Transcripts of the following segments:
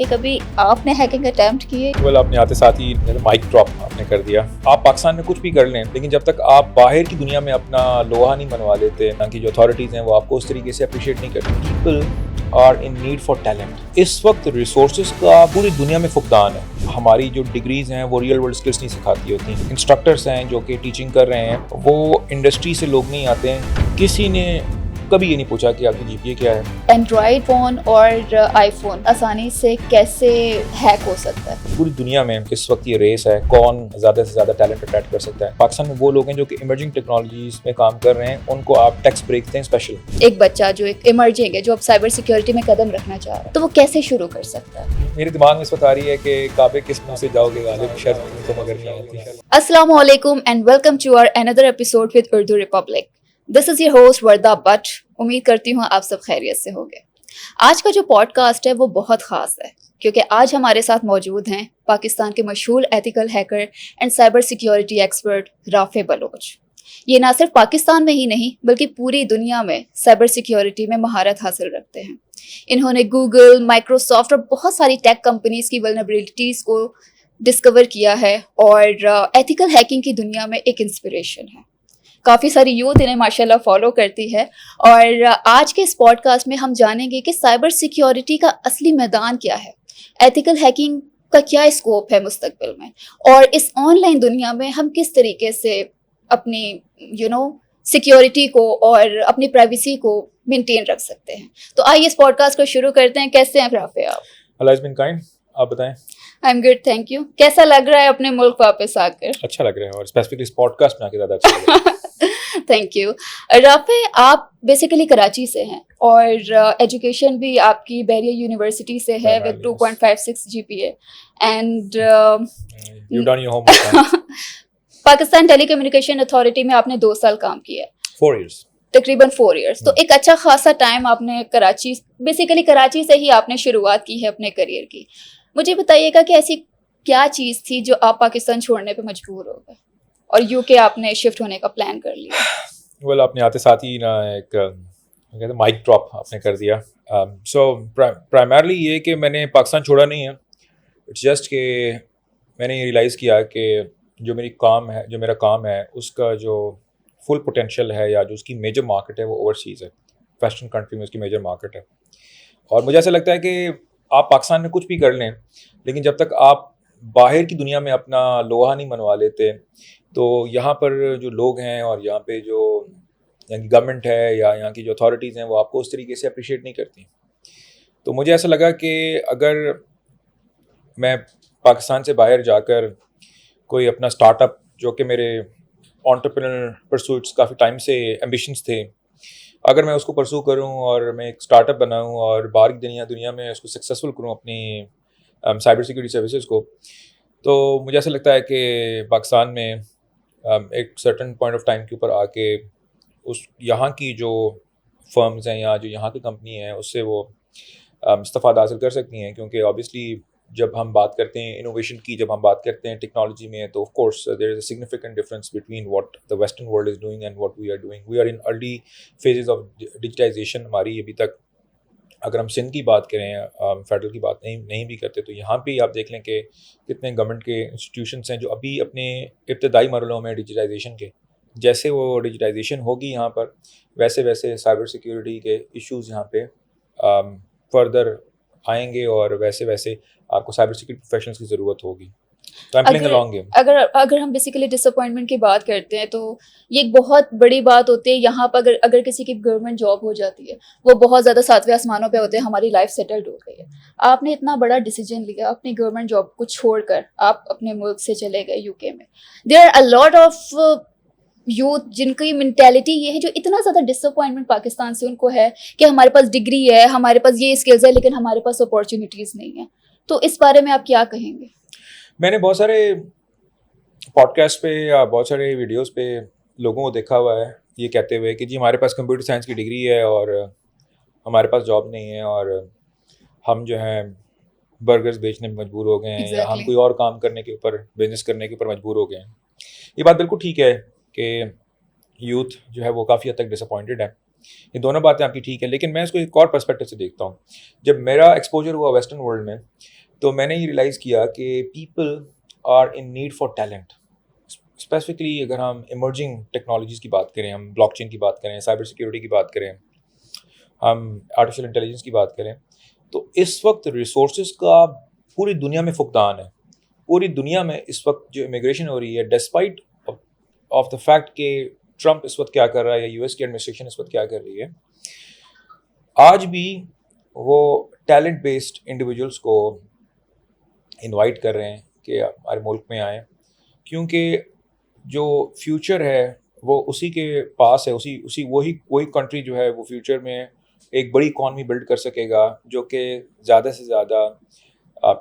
कि कभी आपने हैकिंग अटेम्प्ट किए? आपने आते साथ ही माइक ड्रॉप आपने कर दिया। आप पाकिस्तान में कुछ भी कर लें, लेकिन जब तक आप बाहर की दुनिया में अपना लोहा नहीं मनवा लेते, ना कि जो अथॉरिटीज़ हैं वो आपको उस तरीके से अप्रिशिएट नहीं करती। People are in need for talent. इस वक्त रिसोर्सेज का पूरी दुनिया में फुकदान है। हमारी जो डिग्रीज हैं वो रियल वर्ल्ड स्किल्स नहीं सिखाती होती। इंस्ट्रक्टर्स हैं जो कि टीचिंग कर रहे हैं, वो इंडस्ट्री से लोग नहीं आते हैं। किसी ने कभी ये नहीं पूछा कि आपकी जीपीए क्या है। एंड्रॉयड फ़ोन और आईफोन आसानी से कैसे हैक हो सकता है? पूरी दुनिया में इस वक्त ये रेस है, कौन ज़्यादा से ज़्यादा टैलेंट अट्रैक्ट कर सकता है। पाकिस्तान में वो लोग हैं जो कि इमर्जिंग टेक्नोलॉजीज में काम कर रहे हैं, उनको आप टैक्स ब्रेक दें स्पेशल। एक बच्चा जो एक इमर्जिंग है, जो अब साइबर सिक्योरिटी में कदम रखना चाह रहा है, तो वो कैसे शुरू कर सकता है? मेरे दिमाग में इस वक्त आ रही है कि काबे किस मुंह से जाओगे गालिब, शर्त तो मगर नहीं आती। अस्सलाम वालेकुम and welcome to our another episode with Urdu Republic. This is your host Warda Butt. उम्मीद करती हूँ आप सब खैरियत से होंगे। आज का जो पॉडकास्ट है वो बहुत ख़ास है क्योंकि आज हमारे साथ मौजूद हैं पाकिस्तान के मशहूर ethical hacker and cyber security expert Rafay Baloch. ये ना सिर्फ पाकिस्तान में ही नहीं बल्कि पूरी दुनिया में साइबर सिक्योरिटी में महारत हासिल रखते हैं। इन्होंने गूगल, माइक्रोसॉफ्ट और बहुत सारी टेक कंपनीज की वल्नरेबिलिटीज़ को डिस्कवर किया है और एथिकल हैकिंग की दुनिया में एक इंस्पिरेशन है। काफ़ी सारी यूथ इन्हें माशाल्लाह फॉलो करती है और आज के इस पॉडकास्ट में हम जानेंगे कि साइबर सिक्योरिटी का असली मैदान क्या है, एथिकल हैकिंग का क्या स्कोप है मुस्तकबिल में, और इस ऑनलाइन दुनिया में हम किस तरीके से अपनी सिक्योरिटी को और अपनी प्राइवेसी को मेंटेन रख सकते हैं। तो आइए इस पॉडकास्ट को शुरू करते हैं। कैसे हैं राफे आप? अल्लाह इज़ बिन काइंड, आप बताएं। I am good, thank you. कैसा लग रहा है अपने मुल्क वापस आकर? अच्छा लग रहा है, और स्पेसिफिकली इस पॉडकास्ट में आके ज़्यादा अच्छा लग रहा है। Thank you. राफे, आप बेसिकली कराची से हैं और एजुकेशन भी आपकी बैरियर यूनिवर्सिटी से है with 2.56 GPA and you done your homework. Pakistan telecommunication authority में आपने 2 साल काम किया है। 4 years। तकरीबन 4 years। तो एक अच्छा खासा टाइम आपने बेसिकली कराची से ही आपने शुरुआत की है अपने करियर की। मुझे बताइएगा कि ऐसी क्या चीज़ थी जो आप पाकिस्तान छोड़ने पे मजबूर हो गए और यूके आपने शिफ्ट होने का प्लान कर लिया? आपने आते साथ ही ना एक कहते हैं माइक ड्रॉप आपने कर दिया। सो प्राइमरली ये कि मैंने पाकिस्तान छोड़ा नहीं है। इट्स जस्ट कि मैंने ये रियलाइज़ किया कि जो मेरा काम है उसका जो फुल पोटेंशियल है या जो उसकी मेजर मार्केट है वो ओवरसीज़ है। वेस्टर्न कंट्री में उसकी मेजर मार्केट है, और मुझे ऐसा लगता है कि आप पाकिस्तान में कुछ भी कर लें, लेकिन जब तक आप बाहर की दुनिया में अपना लोहा नहीं मनवा लेते, तो यहाँ पर जो लोग हैं और यहाँ पे जो यहाँ की गवर्नमेंट है या यहाँ की जो अथॉरिटीज़ हैं वो आपको उस तरीके से अप्रिशिएट नहीं करती। तो मुझे ऐसा लगा कि अगर मैं पाकिस्तान से बाहर जाकर कोई अपना स्टार्टअप, जो कि मेरे एंटरप्रेन्योर परसूट्स काफ़ी टाइम से एम्बिशंस थे, अगर मैं उसको परसू करूं और मैं एक स्टार्टअप बनाऊं और बाहर की दुनिया में उसको सक्सेसफुल करूं अपनी साइबर सिक्योरिटी सर्विसेज को, तो मुझे ऐसा लगता है कि पाकिस्तान में एक सर्टन पॉइंट ऑफ टाइम के ऊपर आके उस यहाँ की जो फर्म्स हैं या जो यहाँ की कंपनी है उससे वो इस्तेफ़ादा हासिल कर सकती हैं। क्योंकि ऑब्वियसली जब हम बात करते हैं इनोवेशन की, जब हम बात करते हैं टेक्नोलॉजी में, तो of course there is a significant difference between what the western world is doing and what we are doing. We are in early phases of digitization. हमारी अभी तक, अगर हम सिंध की बात करें, फेडरल की बात नहीं भी करते, तो यहाँ पे आप देख लें कि कितने गवर्नमेंट के इंस्टीट्यूशंस हैं जो अभी अपने इब्तदाई मरहलों में डिजिटाइजेशन के। जैसे वो डिजिटाइजेशन होगी यहाँ पर, वैसे वैसे साइबर सिक्योरिटी के इश्यूज़ यहाँ पे फर्दर आएंगे और वैसे वैसे आपको साइबर सिक्योरिटी प्रोफेशनल्स की ज़रूरत होगी। तो अगर हम बेसिकली डिसअपॉइंटमेंट की बात करते हैं तो ये एक बहुत बड़ी बात होती है। यहाँ पर अगर किसी की गवर्नमेंट जॉब हो जाती है, वो बहुत ज़्यादा सातवें आसमानों पे होते हैं, हमारी लाइफ सेटल्ड हो गई है। आपने इतना बड़ा डिसीजन लिया, अपनी गवर्नमेंट जॉब को छोड़कर आप अपने मुल्क से चले गए यूके में। There are a lot of youth जिनकी मेंटेलिटी ये है, जो इतना ज़्यादा डिसअपॉइंटमेंट पाकिस्तान से उनको है कि हमारे पास डिग्री है, हमारे पास ये स्किल्स है, लेकिन हमारे पास अपॉर्चुनिटीज़ नहीं है। तो इस बारे में आप क्या कहेंगे? मैंने बहुत सारे पॉडकास्ट पे या बहुत सारे वीडियोस पे लोगों को देखा हुआ है ये कहते हुए कि जी हमारे पास कंप्यूटर साइंस की डिग्री है और हमारे पास जॉब नहीं है और हम जो हैं बर्गर्स बेचने में मजबूर हो गए हैं, या हम कोई और काम करने के ऊपर, बिजनेस करने के ऊपर मजबूर हो गए हैं। ये बात बिल्कुल ठीक है कि यूथ जो है वो काफ़ी हद तक डिसअपॉइंटेड है, ये दोनों बातें आपकी ठीक है, लेकिन मैं इसको एक और पर्सपेक्टिव से देखता हूँ। जब मेरा एक्सपोजर हुआ वेस्टर्न वर्ल्ड में, तो मैंने ये रियलाइज़ किया कि people are in need for talent. Specifically अगर हम इमर्जिंग टेक्नोलॉजीज़ की बात करें, हम ब्लॉकचेन की बात करें, साइबर सिक्योरिटी की बात करें, हम आर्टिफिशियल इंटेलिजेंस की बात करें, तो इस वक्त रिसोर्सेज का पूरी दुनिया में फुकदान है। पूरी दुनिया में इस वक्त जो इमिग्रेशन हो रही है, डिस्पाइट ऑफ द फैक्ट कि ट्रम्प इस वक्त क्या कर रहा है या यूएस की एडमिनिस्ट्रेशन इस वक्त क्या कर रही है, आज भी वो टैलेंट बेस्ड इंडिविजुअल्स को इनवाइट कर रहे हैं कि हमारे मुल्क में आएँ, क्योंकि जो फ्यूचर है वो उसी के पास है। उसी वही कंट्री जो है वो फ्यूचर में एक बड़ी इकॉनमी बिल्ड कर सकेगा, जो कि ज़्यादा से ज़्यादा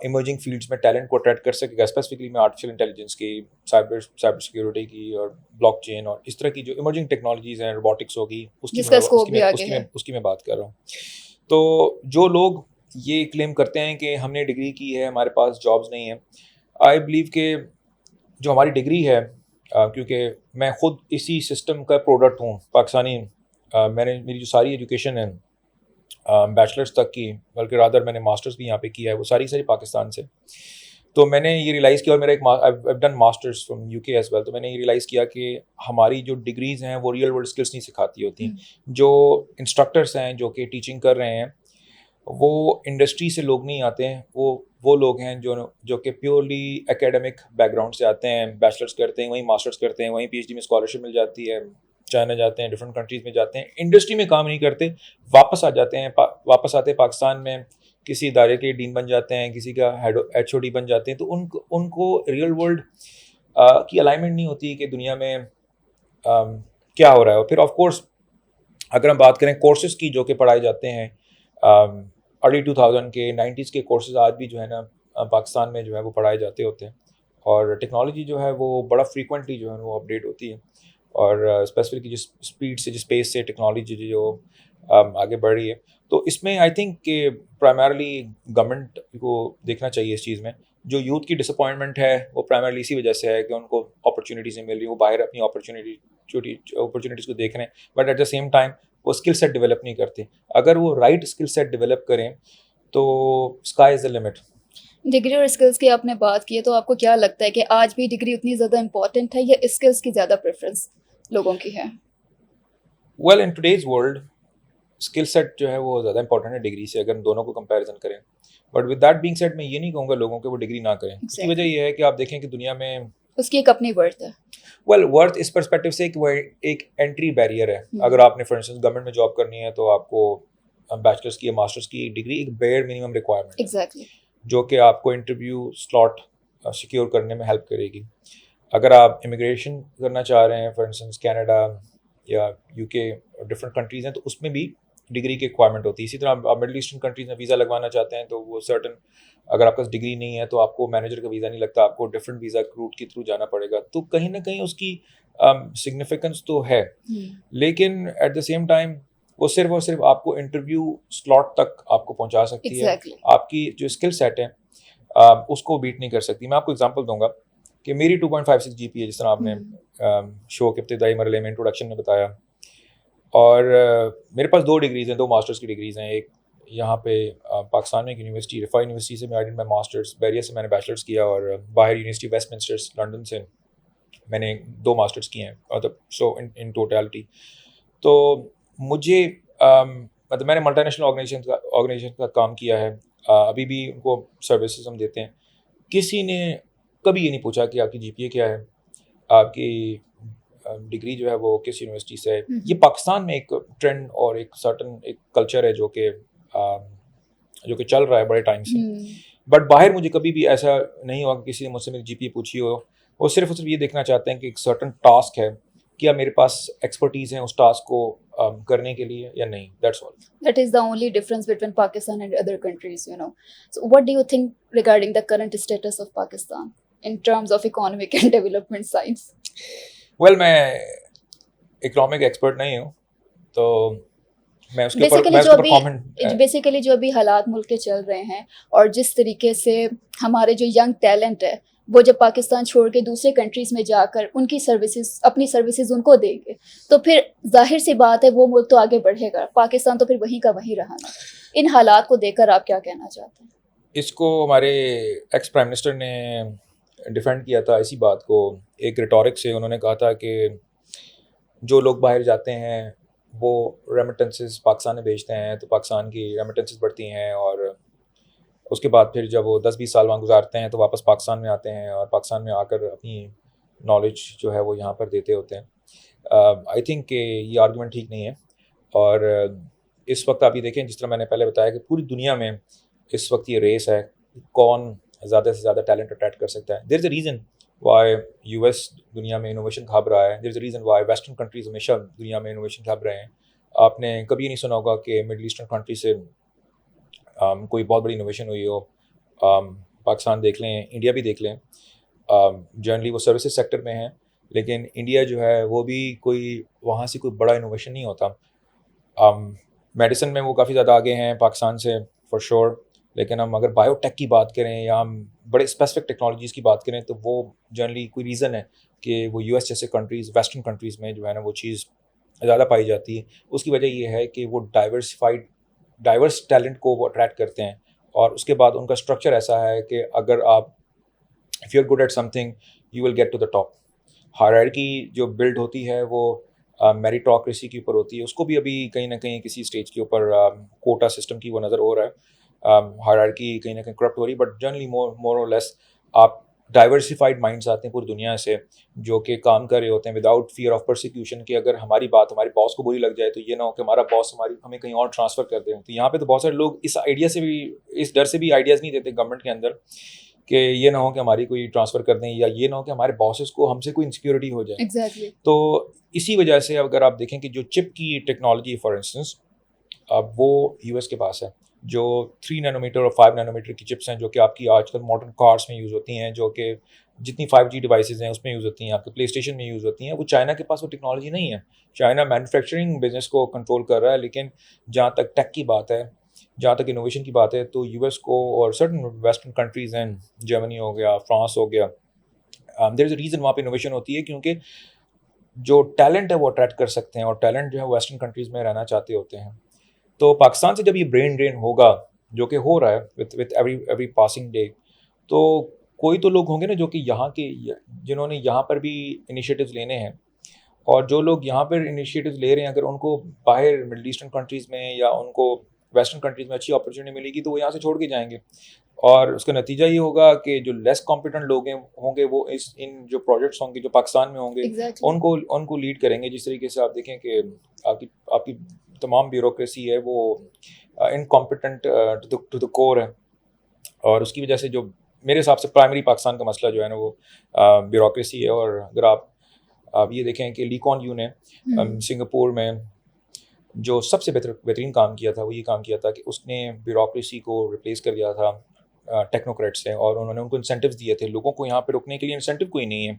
इमर्जिंग फील्ड्स में टैलेंट को अट्रैक्ट कर सकेगा। स्पेसिफिकली मैं आर्टिफिशियल इंटेलिजेंस की, साइबर सिक्योरिटी की और ब्लॉकचेन और इस तरह की जो इमर्जिंग टेक्नोलॉजीज़ हैं, रोबोटिक्स होगी, जिसका स्कोप भी आगे है। उसकी मैं बात कर रहा हूँ। तो जो लोग ये क्लेम करते हैं कि हमने डिग्री की है, हमारे पास जॉब्स नहीं है, आई बिलीव कि जो हमारी डिग्री है, क्योंकि मैं खुद इसी सिस्टम का प्रोडक्ट हूँ, पाकिस्तानी। मैंने मेरी जो सारी एजुकेशन है बैचलर्स तक की, बल्कि रादर मैंने मास्टर्स भी यहाँ पे किया है, वो सारी पाकिस्तान से। तो मैंने ये रियलाइज़ किया, और मेरा I've done masters from UK as well, तो मैंने ये रियलाइज़ किया कि हमारी जो डिग्रीज़ हैं वो रियल वर्ल्ड स्किल्स नहीं सिखाती होती। जो इंस्ट्रक्टर्स हैं जो कि टीचिंग कर रहे हैं, वो इंडस्ट्री से लोग नहीं आते हैं, वो लोग हैं जो कि प्योरली एकेडमिक बैकग्राउंड से आते हैं, बैचलर्स करते हैं, वहीं मास्टर्स करते हैं, वहीं पीएचडी में स्कॉलरशिप मिल जाती है, चाइना जाते हैं, डिफरेंट कंट्रीज़ में जाते हैं, इंडस्ट्री में काम नहीं करते, वापस आ जाते हैं, वापस आते हैं पाकिस्तान में, किसी इदारे के डीन बन जाते हैं, किसी का HOD बन जाते हैं। तो उनको रियल वर्ल्ड की अलाइनमेंट नहीं होती कि दुनिया में क्या हो रहा है। और फिर ऑफ कोर्स अगर हम बात करें कोर्सेज की जो कि पढ़ाए जाते हैं, अर्ली 2000 के 90s के कोर्सेज आज भी जो है ना पाकिस्तान में जो है वो पढ़ाए जाते होते हैं, और टेक्नोलॉजी जो है वो बड़ा फ्रीक्वेंटली जो है वो अपडेट होती है, और स्पेसिफिकली जिस स्पीड से, जिस पेस से टेक्नोलॉजी जो आगे बढ़ रही है, तो इसमें आई थिंक कि प्राइमरली गवर्नमेंट को देखना चाहिए इस चीज़ में। जो यूथ की डिसअपॉइंटमेंट है वो प्राइमरली इसी वजह से है कि उनको अपॉर्चुनिटीज़ नहीं मिल रही, वो बाहर अपनी अपॉर्चुनिटीज़ को देख रहे हैं, but at the same time वो स्किल सेट डेवलप नहीं करते। अगर वो राइट स्किल सेट डेवलप करें तो sky is the limit. Degree और स्किल्स की आपने बात की है, तो आपको क्या लगता है कि आज भी डिग्री उतनी ज़्यादा इम्पोर्टेंट है या स्किल्स की ज़्यादा प्रेफरेंस लोगों की है? Well, in today's world skill set जो है वो ज़्यादा इंपॉर्टेंट है डिग्री से, अगर हम दोनों को कंपैरिजन करें। But with that being said, मैं ये नहीं कहूँगा लोगों को वो डिग्री ना करें। उसकी वजह ये है कि आप देखें कि दुनिया में उसकी एक अपनी वर्थ है। वेल, वर्थ इस पर्सपेक्टिव से एक एंट्री बैरियर है। अगर आपने फॉर इंस्टेंस गवर्नमेंट में जॉब करनी है तो आपको बैचलर्स की या मास्टर्स की डिग्री एक बेयर मिनिमम रिक्वायरमेंट एग्जैक्टली, जो कि आपको इंटरव्यू स्लॉट सिक्योर करने में हेल्प करेगी। अगर आप इमिग्रेशन करना चाह रहे हैं, फॉर इंस्टेंस कनाडा या यूके और डिफरेंट कंट्रीज़ हैं, तो उसमें भी डिग्री की रिक्वायरमेंट होती है। इसी तरह आप मिडल ईस्टर्न कंट्रीज़ में वीज़ा लगवाना चाहते हैं तो वो सर्टन, अगर आपके पास डिग्री नहीं है तो आपको मैनेजर का वीज़ा नहीं लगता, आपको डिफरेंट वीज़ा रूट के थ्रू जाना पड़ेगा। तो कहीं ना कहीं उसकी सिग्निफिकेंस तो है, लेकिन एट द सेम टाइम वो सिर्फ और सिर्फ आपको इंटरव्यू स्लॉट तक आपको पहुंचा सकती है। आपकी जो स्किल सेट है उसको बीट नहीं कर सकती। मैं आपको एग्जांपल दूंगा कि मेरी 2.56 GPA, जिस तरह आपने शो के इब्तिदाई मरहले में इंट्रोडक्शन में बताया, और मेरे पास 2 डिग्रीज़ हैं, 2 मास्टर्स की डिग्रीज़ हैं। एक यहाँ पे पाकिस्तान में एक यूनिवर्सिटी, रिफा यूनिवर्सिटी से मैं डिड माई मास्टर्स, बैरियर से मैंने बैचलर्स किया, और बाहर यूनिवर्सिटी वेस्टमिंस्टर लंदन से मैंने 2 मास्टर्स किए हैं, मतलब सो इन टोटलिटी। तो मुझे मतलब मैंने मल्टीनेशनल ऑर्गेनाइजेशन का काम किया है, अभी भी उनको सर्विसेज हम देते हैं। किसी ने कभी ये नहीं पूछा कि आपकी GPA क्या है, आपकी डिग्री जो है वो किस यूनिवर्सिटी से है। ये पाकिस्तान में एक ट्रेंड और एक सर्टन एक कल्चर है जो कि चल रहा है बड़े टाइम से। बट बाहर मुझे कभी भी ऐसा नहीं हुआ कि किसी ने मुझसे मेरी GPA पूछी हो। वो सिर्फ और सिर्फ ये देखना चाहते हैं कि एक सर्टन टास्क है, क्या मेरे पास एक्सपर्टीज है उस टास्क को करने के लिए या नहीं। That's all. That is the only difference between Pakistan and other countries, you know. So what do you think regarding the current status of Pakistan in terms of economic and development science? Well, मैं economic expert नहीं हूँ, तो मैं उसके ऊपर comment. Basically जो अभी हालात मुल्क के चल रहे हैं और जिस तरीके से हमारे जो यंग टैलेंट है वो जब पाकिस्तान छोड़ के दूसरे कंट्रीज़ में जाकर उनकी सर्विसेज अपनी सर्विसेज उनको देंगे तो फिर जाहिर सी बात है वो मुल्क तो आगे बढ़ेगा, पाकिस्तान तो फिर वहीं का वहीं रहा ना। इन हालात को देखकर आप क्या कहना चाहते हैं? इसको हमारे एक्स प्राइम मिनिस्टर ने डिफेंड किया था इसी बात को, एक रिटोरिक से उन्होंने कहा था कि जो लोग बाहर जाते हैं वो रेमिटेंसेस पाकिस्तान में भेजते हैं तो पाकिस्तान की रेमिटेंसेस बढ़ती हैं, और उसके बाद फिर जब वो 10-20 साल वहाँ गुजारते हैं तो वापस पाकिस्तान में आते हैं और पाकिस्तान में आकर अपनी नॉलेज जो है वो यहाँ पर देते होते हैं। आई थिंक कि ये आर्गुमेंट ठीक नहीं है। और इस वक्त आप ये देखें, जिस तरह मैंने पहले बताया कि पूरी दुनिया में इस वक्त ये रेस है, कौन ज़्यादा से ज़्यादा टैलेंट अट्रैक्ट कर सकता है। There is a reason why US दुनिया में इनोवेशन खाप रहा है, there is a reason why western countries हमेशा दुनिया में इनोवेशन खाप रहे हैं। आपने कभी नहीं सुना होगा कि मिडल ईस्टर्न कंट्री से कोई बहुत बड़ी इनोवेशन हुई हो। पाकिस्तान देख लें, इंडिया भी देख लें, जनरली वो सर्विसेज सेक्टर में है, लेकिन इंडिया जो है वो भी कोई वहाँ से कोई बड़ा इनोवेशन नहीं होता। मेडिसिन में वो काफ़ी ज़्यादा आगे हैं पाकिस्तान से फॉर श्योर, लेकिन हम अगर बायोटेक की बात करें या हम बड़े स्पेसिफिक टेक्नोलॉजीज़ की बात करें तो वो जनरली कोई रीज़न है कि वो यूएस जैसे कंट्रीज़, वेस्टर्न कंट्रीज़ में जो है ना वो चीज़ ज़्यादा पाई जाती है। उसकी वजह ये है कि वो डाइवर्स टैलेंट को वो अट्रैक्ट करते हैं, और उसके बाद उनका स्ट्रक्चर ऐसा है कि अगर आप if you are good at something you will get to the top. Hierarchy जो बिल्ड होती है वो मेरिटोक्रेसी के ऊपर होती है, उसको भी अभी कहीं ना कहीं किसी स्टेज के ऊपर कोटा सिस्टम की वो नज़र हो रहा है। हायरार्की कहीं ना कहीं करप्ट हो रही है, बट जनरली मोर और लेस आप डाइवर्सिफाइड माइंड्स आते हैं पूरी दुनिया से जो कि काम कर रहे होते हैं विदाउट फियर ऑफ प्रोसिक्यूशन, कि अगर हमारी बात हमारे बॉस को बुरी लग जाए तो ये ना हो कि हमारा बॉस हमें कहीं और ट्रांसफ़र कर दें। तो यहाँ पे तो बहुत सारे लोग इस आइडिया से भी, इस डर से भी आइडियाज़ नहीं देते गवर्नमेंट के अंदर कि ये ना हो कि हमारी कोई ट्रांसफ़र कर दें, या ये ना हो कि हमारे बॉसेस को हमसे कोई इनसिक्योरिटी हो जाए। एग्जैक्टली। तो इसी वजह से अगर आप देखें कि जो चिप की टेक्नोलॉजी फॉर इंस्टेंस अब वो यूएस के पास है, जो 3 नैनोमीटर और 5 नैनोमीटर की चिप्स हैं जो कि आपकी आजकल मॉडर्न कार्स में यूज़ होती हैं, जो कि जितनी 5G डिवाइसेज़ हैं उसमें यूज़ होती हैं, आपके प्ले स्टेशन में यूज़ होती हैं, वो चाइना के पास वो टेक्नोलॉजी नहीं है। चाइना मैन्युफैक्चरिंग बिजनेस को कंट्रोल कर रहा है, लेकिन जहाँ तक टेक की बात है, जहाँ तक इनोवेशन की बात है, तो यूएस को और सर्टन वेस्टर्न कंट्रीज़ हैं, जर्मनी हो गया, फ्रांस हो गया, देयर इज़ अ रीज़न वहाँ पे इनोवेशन होती है क्योंकि जो टैलेंट है वो अट्रैक्ट कर सकते हैं, और टैलेंट जो है वेस्टर्न कंट्रीज़ में रहना चाहते होते हैं। तो पाकिस्तान से जब ये ब्रेन ड्रेन होगा, जो कि हो रहा है विथ एवरी पासिंग डे, तो कोई तो लोग होंगे ना जो कि यहाँ के जिन्होंने यहाँ पर भी इनिशिएटिव्स लेने हैं, और जो लोग यहाँ पर इनिशिएटिव्स ले रहे हैं अगर उनको बाहर मिडल ईस्टर्न कंट्रीज़ में या उनको वेस्टर्न कंट्रीज़ में अच्छी अपॉर्चुनिटी मिलेगी तो वो यहाँ से छोड़ के जाएंगे, और उसका नतीजा ये होगा कि जो लेस कॉम्पिटेंट लोग हैं होंगे वो इन जो प्रोजेक्ट्स होंगे जो पाकिस्तान में होंगे एग्जैक्टली। उनको लीड करेंगे। जिस तरीके से आप देखें कि आपकी आपकी तमाम ब्यूरोक्रेसी है वो इनकॉम्पिटेंट टू द कोर है, और उसकी वजह से जो मेरे हिसाब से प्राइमरी पाकिस्तान का मसला जो है ना वो ब्यूरोक्रेसी है। और अगर आप ये देखें कि ली कुआन यू ने सिंगापुर में जो सबसे बेहतरीन काम किया था वो ये काम किया था कि उसने ब्यूरोक्रेसी को रिप्लेस कर दिया था टेक्नोक्रेट से, और उन्होंने उनको इंसेंटिव्स दिए थे। लोगों को यहाँ पे रुकने के लिए इंसेंटिव कोई नहीं है।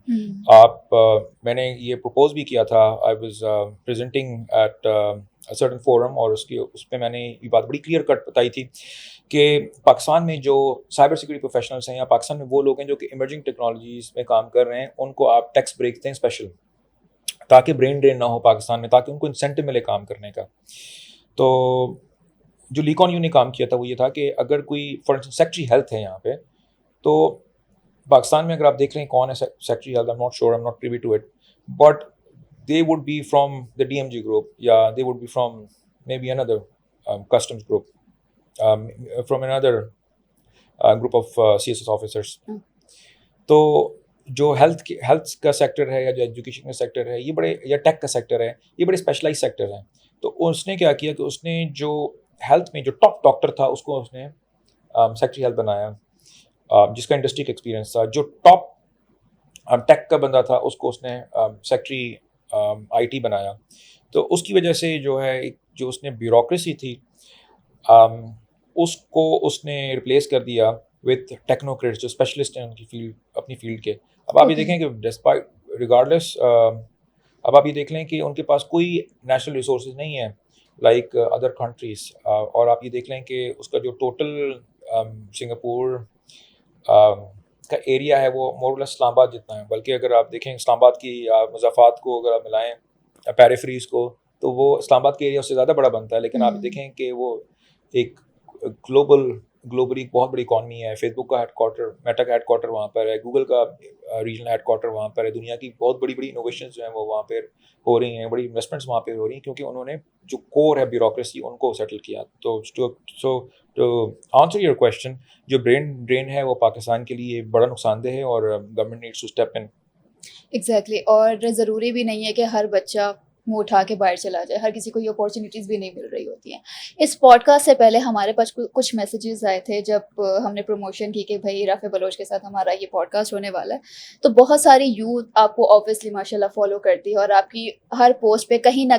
मैंने ये प्रपोज भी किया था, I was presenting at a certain forum, और उस पर मैंने ये बात बड़ी क्लियर कट बताई थी कि पाकिस्तान में जो साइबर सिक्योरिटी प्रोफेशनल्स हैं या पाकिस्तान में वो लोग हैं जो कि इमर्जिंग टेक्नोलॉजीज़ में काम कर रहे हैं, उनको आप टैक्स ब्रेक दें स्पेशल, ताकि ब्रेन ड्रेन ना हो पाकिस्तान में, ताकि उनको इंसेंटिव मिले काम करने का। तो जो ली कुआन यू ने काम किया था वो ये था कि अगर कोई फॉर इंस्टेंस सेक्रेटरी हेल्थ है यहाँ पे, तो पाकिस्तान में अगर आप देख रहे हैं कौन है secretary health, I am not sure, I am not privy to it, but they would be from the DMG group, yeah, they would be from maybe another customs group, from another group of CSS officers. तो जो health का sector है या जो education का sector है, ये बड़े, या टेक का सेक्टर है, ये बड़े स्पेशलाइज सेक्टर हैं। तो उसने क्या किया कि उसने जो हेल्थ में जो टॉप डॉक्टर था उसको उसने सेक्रेटरी हेल्थ बनाया, जिसका इंडस्ट्री का एक्सपीरियंस था। जो टॉप टेक का बंदा था उसको उसने सेक्रेटरी आईटी बनाया। तो उसकी वजह से जो है जो उसने ब्यूरोक्रेसी थी उसको उसने रिप्लेस कर दिया विथ टेक्नोक्रेट्स जो स्पेशलिस्ट हैं उनकी फील्ड, अपनी फील्ड के। अब आप ये देखें कि डिस्पाइट रिगार्डलेस, अब आप ये देख लें कि उनके पास कोई नेशनल रिसोर्सेज नहीं है लाइक अदर कंट्रीज़, और आप ये देख लें कि उसका जो टोटल सिंगापुर का एरिया है वो मोर लेस इस्लामाबाद जितना है, बल्कि अगर आप देखें इस्लामाबाद की या मुज़फ़्फ़राबाद को अगर आप मिलाएं पेरिफेरीज को, तो वो इस्लामाबाद के एरिया उससे ज़्यादा बड़ा बनता है। लेकिन आप देखें कि वो एक ग्लोबली बहुत बड़ी इकॉनमी है। फेसबुक का हेडक्वार्टर, मेटा का हेडक्वार्टर वहाँ पर है, गूगल का रीजनल हेडक्वार्टर वहाँ पर है। दुनिया की बहुत बड़ी बड़ी इनोवेशंस जो हैं वो वहाँ पर हो रही हैं, बड़ी इन्वेस्टमेंट्स वहाँ पे हो रही हैं, क्योंकि उन्होंने जो कोर है ब्यूरोक्रेसी उनको सेटल किया। तो टू आंसर योर क्वेश्चन, जो ब्रेन ड्रेन है वो पाकिस्तान के लिए बड़ा नुकसानदेह है और government needs to step in. Exactly और ज़रूरी भी नहीं है कि हर बच्चा मुंह उठा के बाहर चला जाए, हर किसी को ये अपॉर्चुनिटीज़ भी नहीं मिल रही होती हैं। इस पॉडकास्ट से पहले हमारे पास कुछ मैसेजेस आए थे जब हमने प्रमोशन की कि भाई राफ़े बलोच के साथ हमारा ये पॉडकास्ट होने वाला है। तो बहुत सारी यूथ आपको ऑब्वियसली माशाल्लाह फॉलो करती है और आपकी हर पोस्ट पे कहीं ना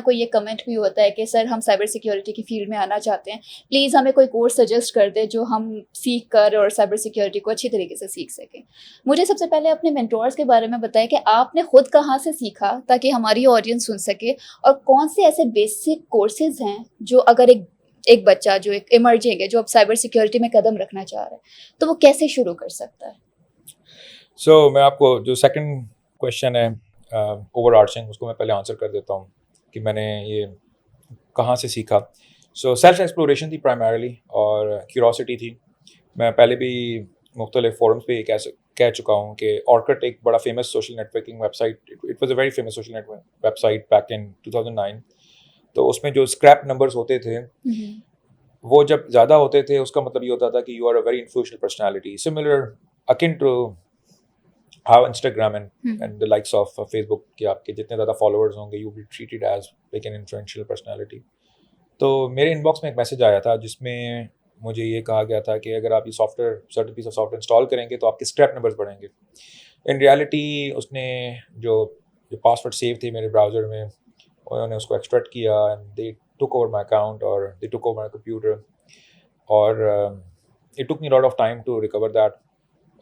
कोई ये कमेंट भी होता है कि सर हम साइबर सिक्योरिटी की फील्ड में आना चाहते हैं, प्लीज़ हमें कोई कोर्स सजेस्ट कर दे जो हम सीख कर और साइबर सिक्योरिटी को अच्छी तरीके से सीख सकें। मुझे सबसे पहले अपने मेंटोर्स के बारे में बताएं कि आपने खुद कहाँ से सीखा ताकि हमारी ऑडियंस सुन सके, और कौन से ऐसे बेसिक कोर्सेज हैं जो अगर एक बच्चा जो एक इमर्जिंग है जो अब साइबर सिक्योरिटी में कदम रखना चाह रहा है तो वो कैसे शुरू कर सकता है। सो मैं आपको जो सेकंड क्वेश्चन है ओवर आर्चिंग, उसको मैं पहले आंसर कर देता हूँ कि मैंने ये कहाँ से सीखा। सो सेल्फ एक्सप्लोरेशन थी प्राइमरीली और क्यूरोसिटी थी। मैं पहले भी मुख्तलिफ फोरम्स पे कह चुका हूँ कि ऑर्किड एक बड़ा famous social networking website, it was a very famous social network website back in 2009। तो उसमें जो स्क्रैप नंबर्स होते थे वो जब ज़्यादा होते थे उसका मतलब ये होता था कि you are a very influential personality, similar akin to how Instagram and the likes of Facebook कि आपके जितने ज़्यादा फॉलोअर्स होंगे you be treated as like an influential personality. तो मेरे इनबॉक्स में एक मैसेज आया था जिसमें मुझे ये कहा गया था कि अगर आप ये software certain piece of software install करेंगे तो आपके स्क्रैप नंबर्स बढ़ेंगे। इन रियलिटी उसने जो पासवर्ड सेव थे मेरे ब्राउज़र में उन्होंने उसको एक्सट्रैक्ट किया and they took over my account और they took over my computer और it took me lot of time to recover that.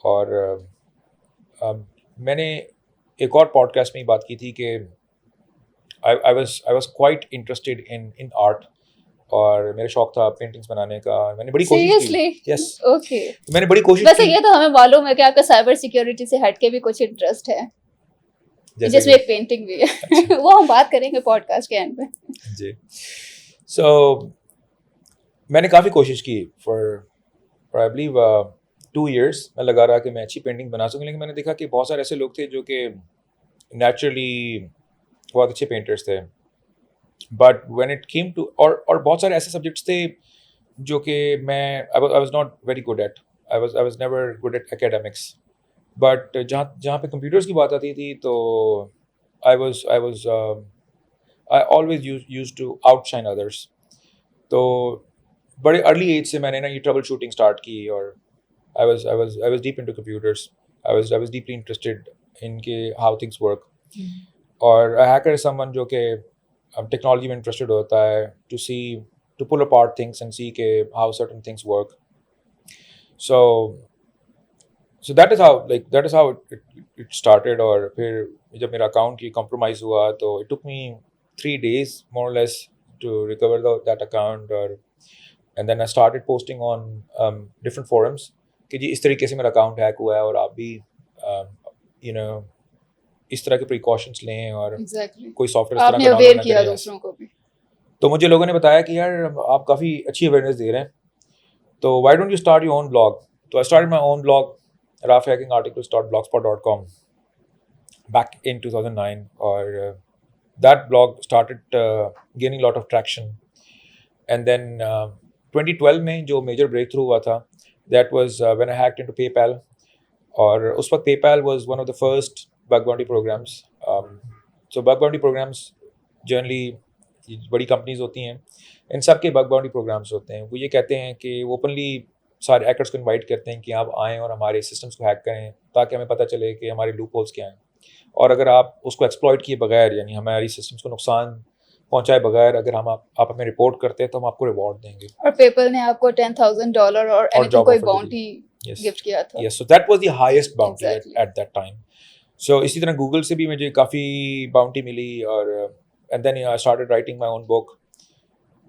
और मैंने एक और पॉडकास्ट में ही बात की थी कि I was quite interested in art और मेरा शौक था पेंटिंग्स बनाने का। मैंने बड़ी कोशिश की। Yes, okay. मैंने बड़ी कोशिश वैसे की। ये तो हमें मालूम है कि आपका साइबर सिक्योरिटी से हटके भी कुछ इंटरेस्ट है जिसमें एक पेंटिंग भी है वो हम बात करेंगे पॉडकास्ट के एंड में जी। सो मैंने काफ़ी कोशिश की फॉर आई बिलीव 2 years। मैं लगा रहा कि मैं अच्छी पेंटिंग बना सकूँ, लेकिन मैंने देखा कि बहुत सारे ऐसे लोग थे जो कि नेचुरली बहुत अच्छे पेंटर्स थे, but when it came to और बहुत सारे ऐसे सब्जेक्ट्स थे जो कि मैं I was not very good at. I was never good at academics, but जहाँ जहाँ पे कंप्यूटर्स की बात आती थी तो I always used to outshine others. तो बड़े अर्ली एज से मैंने ना ये ट्रबल शूटिंग स्टार्ट की और I was deep into computers. I was deeply interested in के how things work. और a hacker is someone जो कि टेक्नोलॉजी में इंटरेस्टेड होता है to pull apart things and see के how certain things work. So that is how it started। और फिर जब मेरा अकाउंट की compromise हुआ तो it took me 3 days more or less to recover that account। और and then I started posting on different forums कि जी इस तरीके से मेरा अकाउंट हैक हुआ है और आप भी इस तरह के प्रिकॉशंस लें और कोई सॉफ्टवेयर इस तरह आपने का अवेयर डाउनलोड ना किया करें। दूसरों को भी। तो मुझे लोगों ने बताया कि यार आप काफ़ी अच्छी अवेयरनेस दे रहे हैं, तो why don't you start your own blog. तो I started my own blog rafhackingarticles.blogspot.com back in 2009 और that blog started gaining lot of traction। and then 2012 में जो मेजर ब्रेक थ्रू हुआ था that was when I hacked into PayPal। और उस वक्त PayPal was one of the first bug bounty programs। so bug bounty programs generally बड़ी companies होती हैं, इन सब के बग बाउंटी प्रोग्राम्स होते हैं। वो ये कहते हैं कि वो ओपनली सारे हैकर्स को इनवाइट करते हैं कि आप आएँ और हमारे सिस्टम्स को हैक करें ताकि हमें पता चले कि हमारे लूप होल्स क्या हैं, और अगर आप उसको एक्सप्लॉइट किए बगैर यानी हमारी सिस्टम्स को नुकसान पहुंचाए बगैर अगर आप हमें रिपोर्ट करते हैं तो हम आपको रिवॉर्ड देंगे। और पेपल ने आपको $10,000 और एनीथिंग कोई बाउंटी गिफ्ट किया था। Yes, so that was the highest bounty Exactly. At that time. So इसी तरह गूगल से भी मुझे काफ़ी बाउंटी मिली और and then I started writing my own book.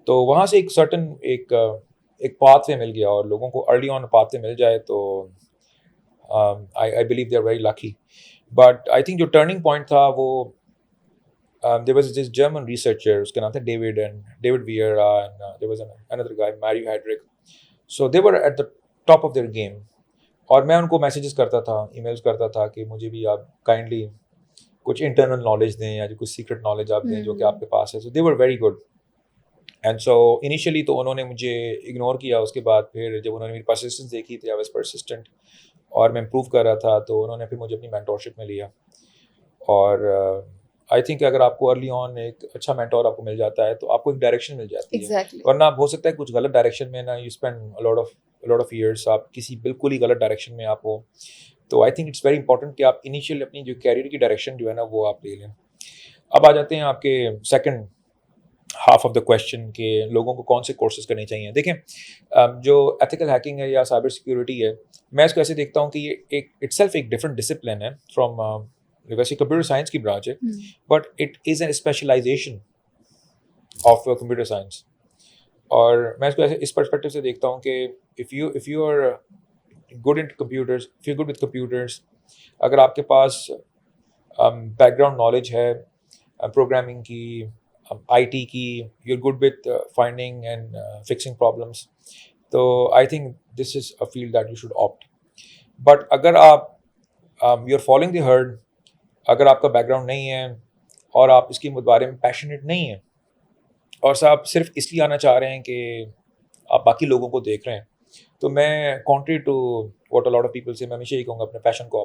तो वहाँ से एक सर्टन एक पाथवे मिल गया, और लोगों को अर्ली ऑन पाथवे मिल जाए तो I believe they are very lucky. But I think जो turning point था वो there was this German researcher, उसका नाम था David Vieira, and there was another guy, Mario Hedrick. So they were at the top of their game. और मैं उनको messages करता था, ईमेल्स करता था कि मुझे भी आप काइंडली कुछ इंटरनल नॉलेज दें या कुछ सीक्रेट नॉलेज आप दें जो कि आपके पास है. So they were very good. And so initially तो उन्होंने मुझे इग्नोर किया. उसके बाद फिर जब उन्होंने मेरी परसिस्टेंस देखी थी, आई वाज परसिस्टेंट और मैं इम्प्रूव कर रहा था, तो उन्होंने फिर मुझे अपनी मेंटोरशिप में लिया. और आई थिंक अगर आपको अर्ली ऑन एक अच्छा मेंटोर आपको मिल जाता है तो आपको एक डायरेक्शन मिल जाती Exactly. है. वरना हो सकता है कुछ गलत डायरेक्शन में ना, you spend a lot of years आप किसी बिल्कुल ही गलत डायरेक्शन में आप हो. तो I think it's very important कि आप इनिशियल अपनी जो कैरियर की डायरेक्शन जो है ना वो आप ले लें. अब आ जाते हैं आपके second half of the question के लोगों को कौन से कोर्सेज करने चाहिए. देखें, जो एथिकल हैकिंग है या साइबर सिक्योरिटी है, मैं इसको ऐसे देखता हूँ कि ये एक इटसेल्फ एक डिफरेंट डिसिप्लिन है फ्रॉम वैसे कंप्यूटर साइंस की ब्रांच है, but it is an specialization of computer science. और मैं इसको ऐसे इस पर्सपेक्टिव से देखता हूँ कि if you are good in computers, if you good with computers, अगर आपके पास बैकग्राउंड नॉलेज है प्रोग्रामिंग की, आईटी की, you are good with finding and fixing problems, तो I think this is a field that you should opt. But अगर आप you are following the herd, अगर आपका बैकग्राउंड नहीं है और आप इसके बारे में पैशनेट नहीं हैं और आप सिर्फ इसलिए आना चाह रहे हैं कि आप बाकी लोगों को देख रहे हैं, तो मैं contrary to what a lot of people से, मैं हमेशा यही कहूँगा अपने पैशन को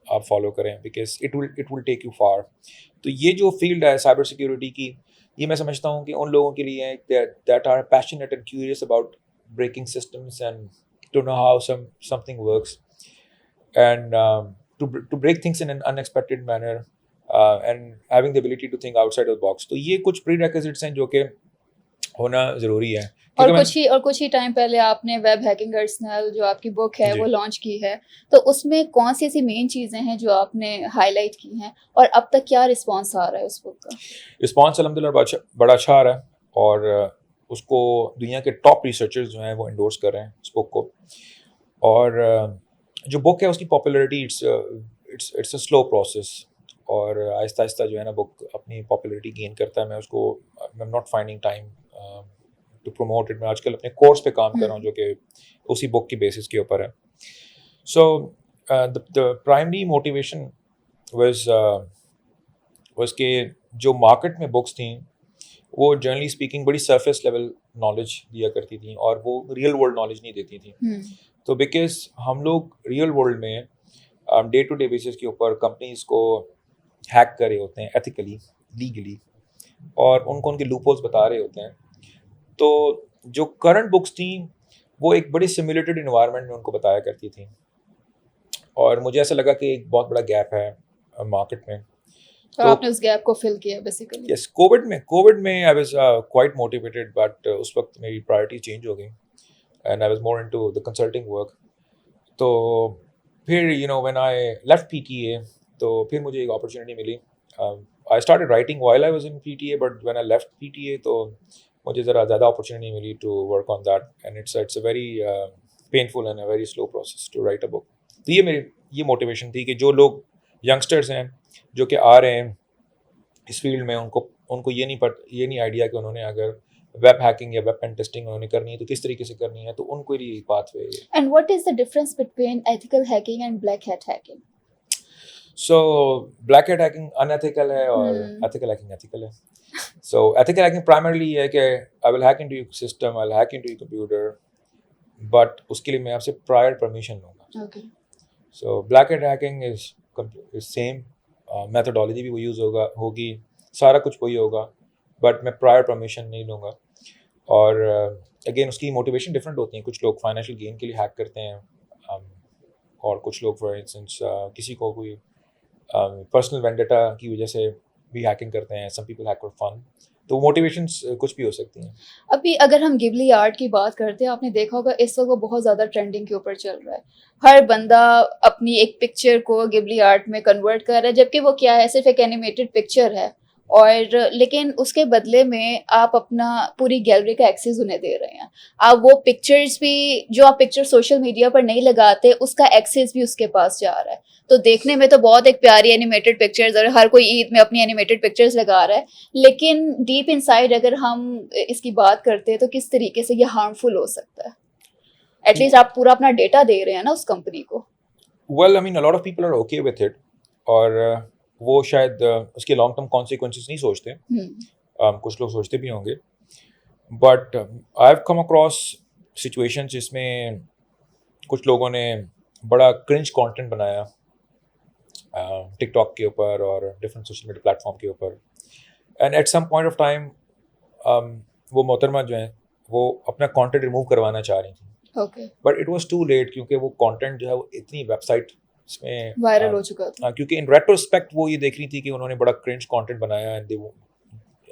आप फॉलो करें, because it will take you far. तो ये जो फील्ड है साइबर सिक्योरिटी की, ये मैं समझता हूँ कि उन लोगों के लिए है that are passionate and curious about breaking systems and to know how something works and to break things in an unexpected manner and having the ability to think outside of the box. तो ये कुछ prerequisites हैं जो कि होना ज़रूरी है. और कुछ ही टाइम पहले आपने वेब हैकिंग अर्सेनल जो आपकी बुक है वो लॉन्च की है, तो उसमें कौन सी ऐसी मेन चीज़ें हैं जो आपने हाईलाइट की हैं और अब तक क्या रिस्पांस आ रहा है उस बुक का? रिस्पांस अल्हम्दुलिल्लाह बड़ा अच्छा आ रहा है और उसको दुनिया के टॉप रिसर्चर्स जो हैं वो इंडोर्स कर रहे हैं उस बुक को. और जो बुक है उसकी popularity it's a slow process और आहिस्ता आहिस्ता जो है ना बुक अपनी पॉपुलैरिटी गेन करता है. मैं उसको I am not finding time to promote it. मैं आजकल अपने कोर्स पे काम कर रहा हूँ जो कि उसी बुक की बेसिस के ऊपर है. So the primary motivation was के जो मार्केट में बुक्स थी वो जनरली स्पीकिंग बड़ी सरफेस लेवल नॉलेज दिया करती थी और वो रियल वर्ल्ड नॉलेज नहीं देती थी. तो बिकॉज हम लोग रियल वर्ल्ड में डे टू डे बेसिस के ऊपर कंपनीज को हैक कर रहे होते हैं एथिकली, लीगली, और उनको उनके लूपहोल्स बता रहे होते हैं. तो जो करंट बुक्स थी वो एक बड़ी सिमुलेटेड इन्वायरमेंट में उनको बताया करती थी और मुझे ऐसा लगा कि एक बहुत बड़ा गैप है मार्केट में. तो आपने उस गैप को फिल किया बेसिकली. यस, कोविड में I was quite motivated, but उस वक्त मेरी प्रायोरिटी चेंज हो गई and I was more into the consulting work. तो फिर when I left PTA, तो फिर मुझे एक opportunity milli. I started writing while I was in PTA, but when I left PTA तो मुझे ज़रा ज़्यादा opportunity milli to work on that, and it's a very painful and a very slow process to write a book. तो ये motivation थी कि जो लोग youngsters हैं जो कि आ रहे हैं इस फील्ड में, उनको ये नहीं आइडिया कि उन्होंने अगर वेब हैकिंग या वेब पेन टेस्टिंग उन्होंने करनी है तो किस तरीके से करनी है, तो उनको ये पाथवे है. And what is the difference between ethical hacking and black hat hacking? So black hat hacking unethical है और एथिकल हैकिंग एथिकल है. सो एथिकल हैकिंग प्राइमरली ये है कि I will hack into your system, I will hack into your computer, but उसके लिए मैं आपसे प्रायर परमिशन लूँगा. Okay. So black hat hacking is same, methodology भी वो यूज़ होगी, सारा कुछ वही होगा, बट मैं प्रायर परमिशन नहीं लूँगा. और अगेन उसकी मोटिवेशन डिफरेंट होती हैं. कुछ लोग फाइनेंशियल गेन के लिए हैक करते हैं और कुछ लोग फॉर इंस्टेंस किसी को कोई पर्सनल वेंडेटा की वजह से भी हैकिंग करते हैं. Some people hack for fun. तो मोटिवेशंस कुछ भी हो सकती हैं. अभी अगर हम गिबली आर्ट की बात करते हैं, आपने देखा होगा इस वक्त वो बहुत ज़्यादा ट्रेंडिंग के ऊपर चल रहा है. हर बंदा अपनी एक पिक्चर को गिबली आर्ट में कन्वर्ट कर रहा है, जबकि वो क्या है, सिर्फ एक एनिमेटेड पिक्चर है और लेकिन उसके बदले में आप अपना पूरी गैलरी का एक्सेस उन्हें दे रहे हैं। आप वो पिक्चर्स भी, जो आप पिक्चर सोशल मीडिया पर नहीं लगाते, उसका एक्सेस भी उसके पास जा रहा है। तो देखने में तो बहुत एक प्यारी एनिमेटेड पिक्चर्स, और हर कोई ईद में अपनी एनिमेटेड पिक्चर्स लगा रहा है, लेकिन डीप इनसाइड अगर हम इसकी बात करते हैं तो किस तरीके से ये हार्मफुल हो सकता है। एटलीस्ट आप पूरा अपना डेटा दे रहे हैं ना उस कंपनी को। Well, I mean, a lot of people are okay with it, और वो शायद उसके लॉन्ग टर्म कॉन्सिक्वेंसेस नहीं सोचते। कुछ लोग सोचते भी होंगे, but I have come across situation जिसमें कुछ लोगों ने बड़ा क्रिंज कंटेंट बनाया टिकटॉक के ऊपर और डिफरेंट सोशल मीडिया प्लेटफॉर्म के ऊपर, and at some point of time वो मोहतरमा जो है वो अपना कंटेंट रिमूव करवाना चाह रही थी, okay, but it was too late, क्योंकि वो कंटेंट जो है वो इतनी वेबसाइट में वायरल हो चुका था। क्योंकि इन रेट्रोस्पेक्ट वो ये देख रही थी कि उन्होंने बड़ा क्रिंज कंटेंट बनाया,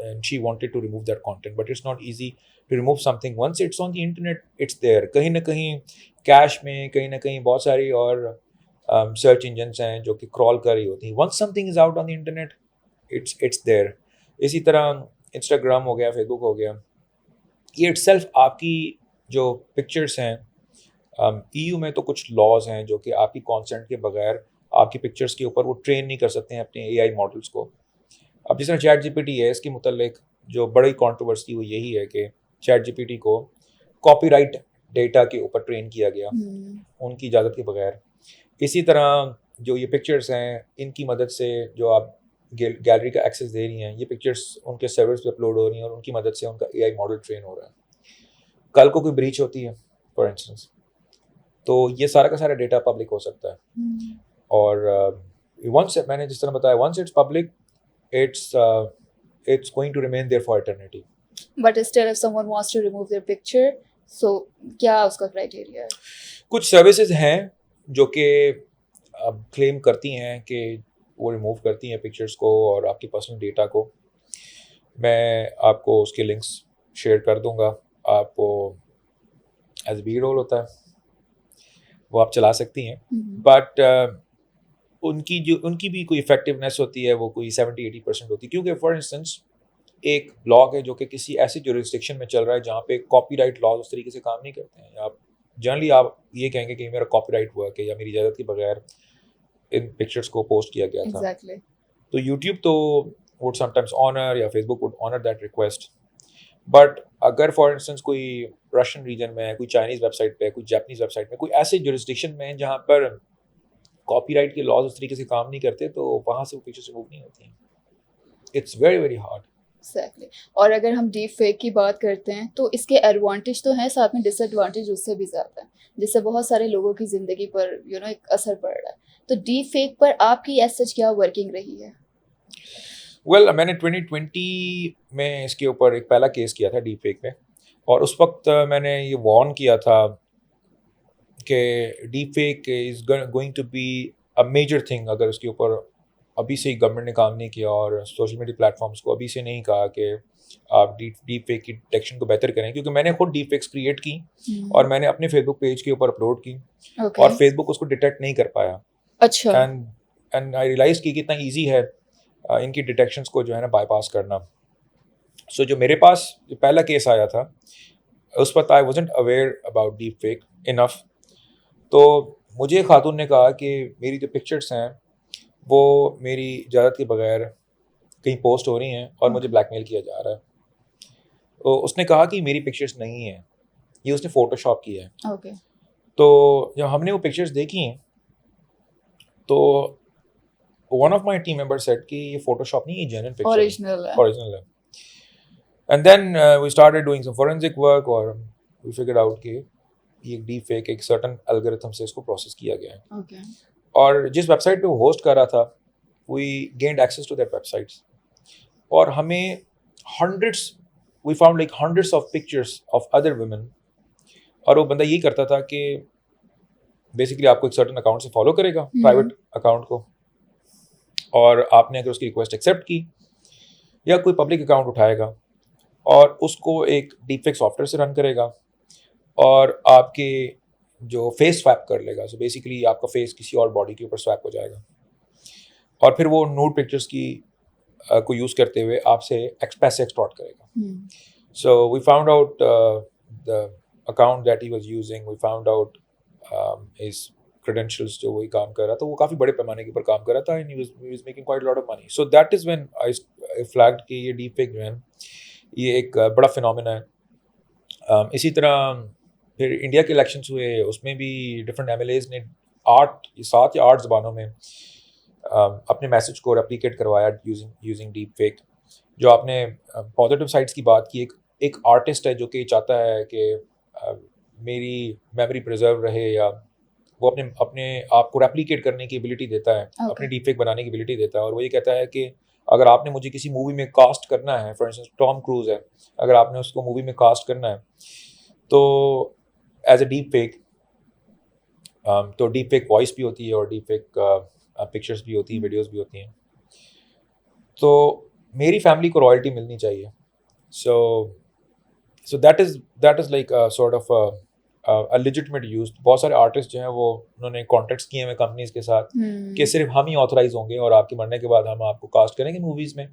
and she wanted to remove that content, but it's not easy to remove something once it's on the internet. It's there, कहीं ना कहीं कैश में, कहीं ना कहीं बहुत सारी और सर्च इंजन्स हैं जो कि क्रॉल कर रही होती हैं। once something is out on the internet, it's there. इसी तरह इंस्टाग्राम हो गया, फेसबुक हो गया, ये इटसेल्फ आपकी जो पिक्चर्स हैं, EU में तो कुछ लॉज हैं जो कि आपकी कॉन्सेंट के बगैर आपकी पिक्चर्स के ऊपर वो ट्रेन नहीं कर सकते हैं अपने AI मॉडल्स को। अब जिस तरह चैट जीपीटी है, इसके मुतल्लिक जो बड़ी कंट्रोवर्सी वो यही है कि चैट जीपीटी को कॉपीराइट डेटा के ऊपर ट्रेन किया गया उनकी इजाज़त के बगैर। इसी तरह जो ये पिक्चर्स हैं, इनकी मदद से जो आप गैलरी का एक्सेस दे रही हैं, ये पिक्चर्स उनके सर्वर्स पे अपलोड हो रही हैं और उनकी मदद से उनका AI मॉडल ट्रेन हो रहा है। कल को कोई ब्रीच होती है फॉर इंस्टेंस, तो ये सारा का सारा डेटा पब्लिक हो सकता है। और वंस, मैंने जिस तरह बताया, once it's public, it's going to remain there for eternity. But still, if someone wants to remove their picture, so क्या उसका क्राइटेरिया है? कुछ सर्विसेज हैं जो कि अब क्लेम करती हैं कि वो रिमूव करती हैं पिक्चर्स को और आपकी पर्सनल डेटा को। मैं आपको उसके लिंक्स शेयर कर दूंगा, आपको एज बी रोल होता है वो आप चला सकती हैं, बट उनकी भी कोई इफेक्टिवनेस होती है वो कोई 70-80% होती है, क्योंकि फॉर इंस्टेंस एक ब्लॉग है जो कि किसी ऐसे जुरिस्डिक्शन में चल रहा है जहाँ पे कॉपीराइट लॉज उस तरीके से काम नहीं करते हैं। आप जनरली आप ये कहेंगे कि मेरा कॉपीराइट वर्क है या मेरी इजाज़त के बगैर इन पिक्चर्स को पोस्ट किया गया था। Exactly. तो यूट्यूब तो वुड समटाइम्स ऑनर या Facebook would honour that request, but अगर फॉर इंस्टेंस कोई रशियन रीजन में है, कोई चाइनीज़ वेबसाइट पे, कोई जापानीज़ वेबसाइट में, कोई ऐसे जुरिस्डिक्शन में जहाँ पर कॉपीराइट के लॉज उस तरीके से काम नहीं करते, तो वहाँ से वो पिक्चर्स रिमूव नहीं होती हैं। It's very very hard. Exactly. और अगर हम डीप फेक की बात करते हैं तो इसके एडवांटेज तो हैं, साथ में डिसएडवांटेज उससे भी ज़्यादा है, जिससे बहुत सारे लोगों की ज़िंदगी पर एक असर पड़ रहा है। तो डीप फेक पर आपकी एज सच क्या वर्किंग रही है? वेल, मैंने 2020 में इसके ऊपर एक पहला केस किया था डीप फेक पे, और उस वक्त मैंने ये वार्न किया था कि deep fake is going to be a major thing अगर उसके ऊपर अभी से ही गवर्नमेंट ने काम नहीं किया और सोशल मीडिया प्लेटफॉर्म्स को अभी से नहीं कहा कि आप डीप फेक की डिटेक्शन को बेहतर करें, क्योंकि मैंने खुद डीप फेक्स क्रिएट की और मैंने अपने फेसबुक पेज के ऊपर अपलोड की, और फेसबुक उसको डिटेक्ट नहीं कर पाया। अच्छा। एंड आई रियलाइज की कितना ईजी है इनकी डिटेक्शंस को जो है ना बाईपास करना। सो जो मेरे पास जो पहला केस आया था उस वक्त I wasn't aware about deep fake enough, तो मुझे खातून ने कहा कि मेरी जो पिक्चर्स हैं वो मेरी इजाज़त के बगैर कहीं पोस्ट हो रही हैं और मुझे ब्लैकमेल किया जा रहा है। तो उसने कहा कि मेरी पिक्चर्स नहीं हैं, ये उसने फ़ोटोशॉप की है। ओके। तो जब हमने वो पिक्चर्स देखी तो one of my team member said कि ये फ़ोटोशॉप नहीं, ये जेन्युइन पिक्चर ओरिजिनल है। And then we started doing some forensic work और वी फिगर्ड आउट कि ये डीप फेक एक सर्टन एल्गोरिथम से इसको प्रोसेस किया गया है। ओके। और जिस वेबसाइट पे वो होस्ट कर रहा था, we gained access to that websites, और हमें we found like hundreds of pictures of other women, और वो बंदा यही करता था कि बेसिकली आपको एक सर्टन अकाउंट से फॉलो करेगा, प्राइवेट अकाउंट को, और आपने अगर उसकी रिक्वेस्ट एक्सेप्ट की या कोई पब्लिक अकाउंट उठाएगा और उसको एक डीप फेक सॉफ्टवेयर से रन करेगा और आपके जो फेस स्वैप कर लेगा। सो बेसिकली आपका फेस किसी और बॉडी के ऊपर स्वैप हो जाएगा, और फिर वो नूड पिक्चर्स की को यूज़ करते हुए आपसे पैसे एक्सटॉर्ट करेगा. So we found out the account that he was using. We found out his credentials जो वही काम कर रहा था, वो काफ़ी बड़े पैमाने के ऊपर काम कर रहा था, and he was making quite a lot of money. So that is when I flagged कि ये deepfake जो है ये एक बड़ा फिनोमेना है. इसी तरह फिर इंडिया के इलेक्शंस हुए, उसमें भी डिफरेंट एमएलएज ने 7 या 8 ज़बानों में अपने मैसेज को रेप्लिकेट करवाया यूजिंग डीपफेक. जो आपने पॉजिटिव साइड्स की बात की, एक आर्टिस्ट है जो कि चाहता है कि मेरी मेमोरी प्रिजर्व रहे, या वो अपने आप को रेप्लिकेट करने की एबिलिटी देता है, अपने डीपफेक बनाने की एबिलिटी देता है. और वो ये कहता है कि अगर आपने मुझे किसी मूवी में कास्ट करना है, फॉर इंस्टेंस टॉम क्रूज है, अगर आपने उसको मूवी में कास्ट करना है तो एज ए डीपफेक, तो डीपफेक वॉइस भी होती है और डीपफेक पिक्चर्स भी होती हैं, वीडियोस भी होती हैं. तो मेरी फैमिली को रॉयल्टी मिलनी चाहिए. So that is like sort of a legitimate use. बहुत सारे आर्टिस्ट जो हैं वो उन्होंने कॉन्ट्रैक्ट्स किए हैं कंपनीज के साथ कि सिर्फ हम ही ऑथराइज होंगे और आपके मरने के बाद हम आपको कास्ट करेंगे मूवीज़ में,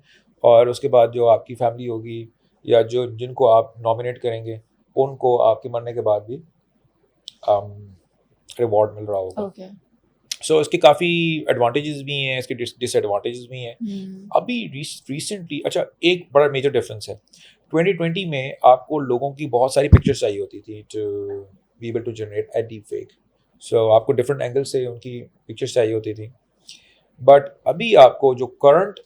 और उसके बाद जो आपकी फैमिली होगी या जो जिनको आप नॉमिनेट करेंगे उनको आपके मरने के बाद भी रिवॉर्ड मिल रहा होगा. सो इसके काफ़ी एडवांटेजेस भी हैं, इसके डिसएडवांटेजेस भी हैं. अभी रिसेंटली, अच्छा, एक बड़ा मेजर डिफरेंस है. 2020 में आपको लोगों की बहुत सारी पिक्चर्स चाहिए होती थी to be able to generate a deepfake. So आपको डिफरेंट एंगल से उनकी पिक्चर्स चाहिए होती थी. बट अभी आपको जो करंट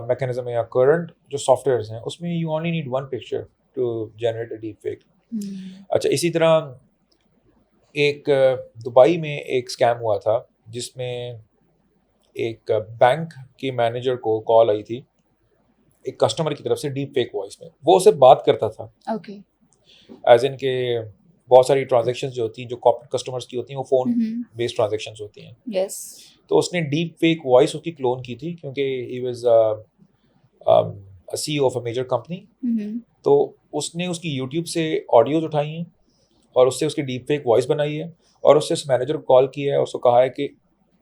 मैकेनिज्म है या करंट जो सॉफ्टवेयर्स हैं उसमें you only need one picture to generate a deepfake. अच्छा, इसी तरह एक दुबई में एक स्कैम हुआ था जिसमें एक बैंक के मैनेजर को कॉल आई थी एक कस्टमर की तरफ से डीपफेक वॉइस में. वो उससे बात करता था, एज इन के बहुत सारी ट्रांजैक्शंस जो होती हैं जो कॉर्पोरेट कस्टमर्स की होती हैं वो फ़ोन बेस्ड ट्रांजैक्शंस होती हैं. तो उसने डीपफेक वॉइस उसकी क्लोन की थी क्योंकि he was a CEO of a major company. तो उसने उसकी यूट्यूब से ऑडियोज उठाई हैं और उससे उसकी डीपफेक वॉइस बनाई है और उससे उस मैनेजर को कॉल किया है, उसको कहा है कि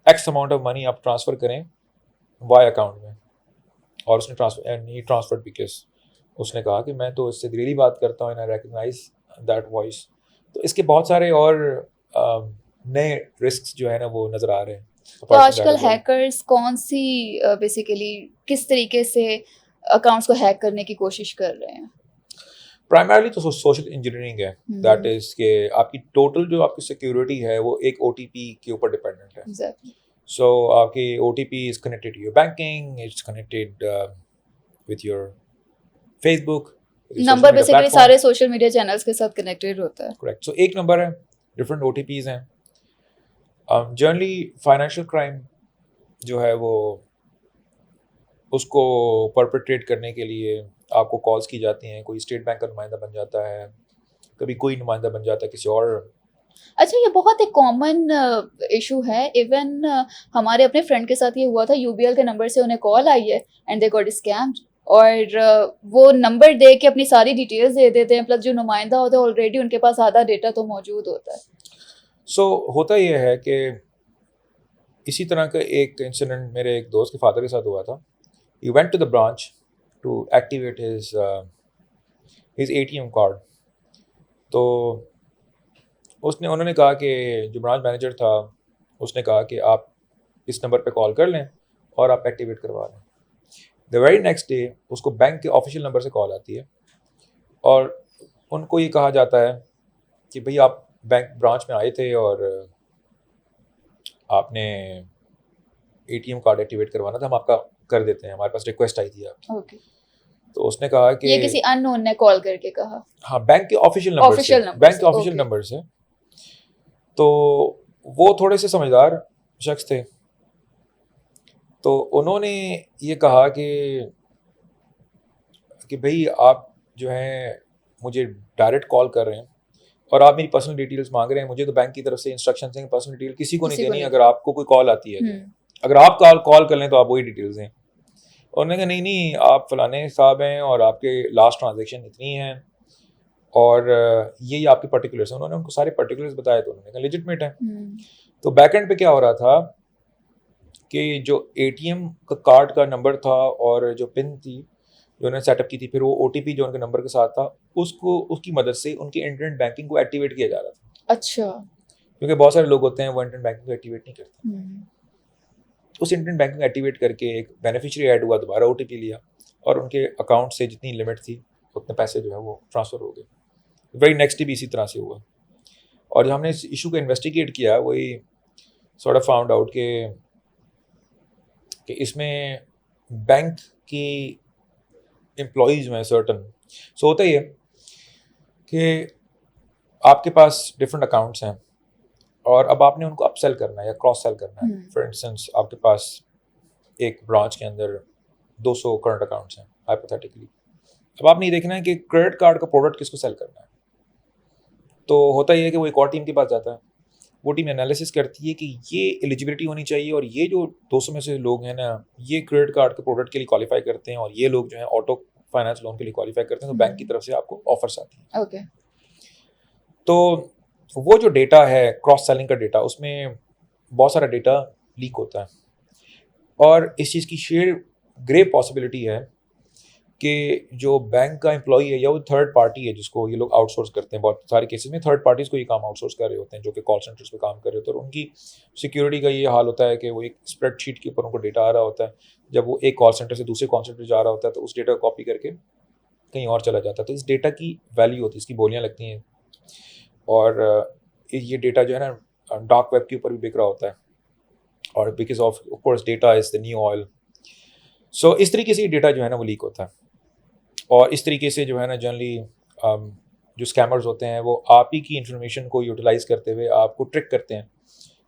एक्स अमाउंट ऑफ मनी आप ट्रांसफ़र करें वाई अकाउंट में. और उसने ट्रांसफर बिकॉज उसने कहा कि मैं तो इससे रियली बात करता हूँ and I recognize that voice. तो इसके बहुत सारे और नए रिस्क जो है ना वो नज़र आ रहे हैं. तो आजकल हैकर्स कौन सी बेसिकली किस तरीके से अकाउंट्स को हैक करने की कोशिश कर रहे हैं? प्राइमरली तो सोशल इंजीनियरिंग है. दैट इज कि आपकी टोटल जो आपकी सिक्योरिटी है वो एक OTP के ऊपर डिपेंडेंट है. Exactly. So आपकी OTP is connected to your banking, it's connected with your Facebook. Number basically सारे सोशल मीडिया चैनल्स के साथ कनेक्टेड होता है. करेक्ट. सो एक नंबर है, डिफरेंट OTPs हैं. जनरली फाइनेंशियल क्राइम जो है वो उसको परपेट्रेट करने के लिए आपको कॉल्स की जाती हैं. कोई स्टेट बैंक का नुमाइंदा बन जाता है, कभी कोई नुमाइंदा बन जाता है किसी और. अच्छा, ये बहुत एक कॉमन इशू है. इवन हमारे अपने फ्रेंड के साथ ये हुआ था. UBL के नंबर से उन्हें कॉल आई है एंड दे गॉट स्कैम्ड. और वो नंबर दे के अपनी सारी डिटेल्स दे देते हैं, प्लस जो नुमाइंदा होता है ऑलरेडी उनके पास आधा डेटा तो मौजूद होता है. सो होता ये है कि इसी तरह का एक इंसिडेंट मेरे एक दोस्त के फादर के साथ हुआ था. He went to the branch to activate his ATM card. तो उन्होंने कहा कि जो ब्रांच मैनेजर था उसने कहा कि आप इस नंबर पे कॉल कर लें और आप एक्टिवेट करवा लें. द वेरी नेक्स्ट डे उसको बैंक के ऑफिशियल नंबर से कॉल आती है और उनको ये कहा जाता है कि भाई आप बैंक ब्रांच में आए थे और आपने ATM कार्ड एक्टिवेट करवाना था, हम आपका कर देते हैं, हमारे पास रिक्वेस्ट आई थी आपकी. ओके. तो उसने कहा कि ये किसी अननोन ने कॉल करके कहा? हाँ, बैंक के ऑफिशियल नंबर से. तो वो थोड़े से समझदार शख्स थे, तो उन्होंने ये कहा कि भाई आप जो हैं मुझे डायरेक्ट कॉल कर रहे हैं और आप मेरी पर्सनल डिटेल्स मांग रहे हैं. मुझे तो बैंक की तरफ से इंस्ट्रक्शंस हैं कि पर्सनल डिटेल किसी को नहीं देनी. अगर आपको कोई कॉल आती है तो अगर आप कॉल कर लें तो आप वही डिटेल्स दें. उन्होंने कहा नहीं, आप फलाने साहब हैं और आपके लास्ट ट्रांजेक्शन इतनी हैं और ये आपके पर्टिकुलर्स हैं. उन्होंने उनको सारे पर्टिकुलर्स बताए तो उन्होंने कहा लेजिटमेट है. तो बैक एंड पे क्या हो रहा था कि जो एटीएम का कार्ड का नंबर था और जो पिन थी जो उन्होंने सेटअप की थी, फिर वो ओटीपी जो उनके नंबर के साथ था, उसको उसकी मदद से उनकी इंटरनेट बैंकिंग को एक्टिवेट किया जा रहा था। अच्छा। क्योंकि बहुत सारे लोग होते हैं वो इंटरनेट बैंकिंग को एक्टिवेट नहीं करते। हम्म। उस इंटरनेट बैंकिंग एक्टिवेट करके एक बेनिफिशियरी ऐड हुआ, दोबारा ओटीपी लिया और उनके अकाउंट से जितनी लिमिट थी उतने पैसे जो है वो ट्रांसफ़र हो गए। वेरी नेक्स्ट डे भी इसी तरह से हुआ। और जब हमने इस इशू को इन्वेस्टिगेट किया, वही सॉर्ट ऑफ फाउंड आउट कि इसमें बैंक की एम्प्लॉयज़ में सर्टन, सो होता ही है कि आपके पास डिफरेंट अकाउंट्स हैं और अब आपने उनको अपसेल करना है या क्रॉस सेल करना है। फॉर इंस्टेंस आपके पास एक ब्रांच के अंदर 200 करंट अकाउंट्स हैं हाइपोथेटिकली। अब आपने ये देखना है कि क्रेडिट कार्ड का प्रोडक्ट किसको सेल करना है। तो होता ही है कि वो एक और टीम के पास जाता है, वो टीम एनालिसिस करती है कि ये एलिजिबिलिटी होनी चाहिए और ये जो 200 में से लोग हैं ना, ये क्रेडिट कार्ड के प्रोडक्ट के लिए क्वालिफाई करते हैं और ये लोग जो है ऑटो फाइनेंस लोन के लिए क्वालिफाई करते हैं, तो बैंक की तरफ से आपको ऑफर्स आती हैं। ओके। तो वो जो डेटा है क्रॉस सेलिंग का डेटा, उसमें बहुत सारा डेटा लीक होता है और इस चीज़ की शेयर ग्रेव पॉसिबिलिटी है कि जो बैंक का एम्प्लॉई है या वो थर्ड पार्टी है जिसको ये लोग आउटसोर्स करते हैं, बहुत सारे केसेस में थर्ड पार्टीज़ को ये काम आउटसोर्स कर रहे होते हैं जो कि कॉल सेंटर्स पे काम कर रहे होते हैं, और उनकी सिक्योरिटी का ये हाल होता है कि वो एक स्प्रेडशीट के ऊपर उनको डेटा आ रहा होता है। जब वो एक कॉल सेंटर से दूसरे कॉल सेंटर जा रहा होता है तो उस डेटा को कॉपी करके कहीं और चला जाता है। तो इस डेटा की वैल्यू होती है, इसकी बोलियाँ लगती हैं और ये डेटा जो है ना डार्क वेब के ऊपर भी बिक रहा होता है और because of course data is the new oil. So इस तरीके से ये डेटा जो है ना वो लीक होता है और इस तरीके से जो है ना जनरली जो स्कैमर्स होते हैं वो आप ही की इंफॉर्मेशन को यूटिलाइज करते हुए आपको ट्रिक करते हैं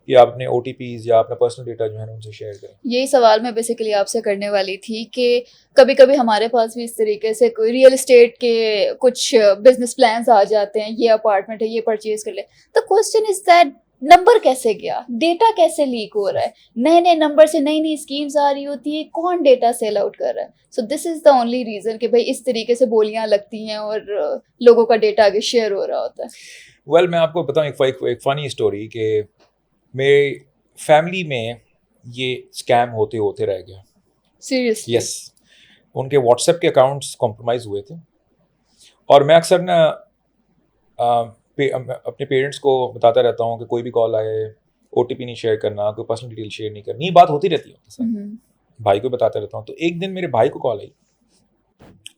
कि आप अपने OTPs या अपना पर्सनल डेटा जो है ना उनसे शेयर करें। यही सवाल मैं बेसिकली आपसे करने वाली थी कि कभी कभी हमारे पास भी इस तरीके से कोई रियल एस्टेट के कुछ बिजनेस प्लान्स आ जाते हैं, ये अपार्टमेंट है, ये परचेज कर ले। The question is that number कैसे गया, डेटा कैसे लीक हो रहा है, नए नए नंबर से नई नई स्कीम्स आ रही होती है, कौन डेटा सेल आउट कर रहा है। So this is the only reason कि भाई इस तरीके से बोलियां लगती हैं और लोगों का डेटा आगे शेयर हो रहा होता है। वेल मैं आपको बताऊँ एक फ़नी स्टोरी कि मेरे फैमिली में ये स्कैम होते होते रह गया। सीरियसली? यस, उनके व्हाट्सएप के अकाउंट्स कॉम्प्रोमाइज़ हुए थे और मैं अक्सर ना अपने पेरेंट्स को बताता रहता हूँ कि कोई भी कॉल आए OTP नहीं शेयर करना, कोई पर्सनल डिटेल शेयर नहीं करनी। ये बात होती रहती है उनके साथ। भाई को बताता रहता हूँ। तो एक दिन मेरे भाई को कॉल आई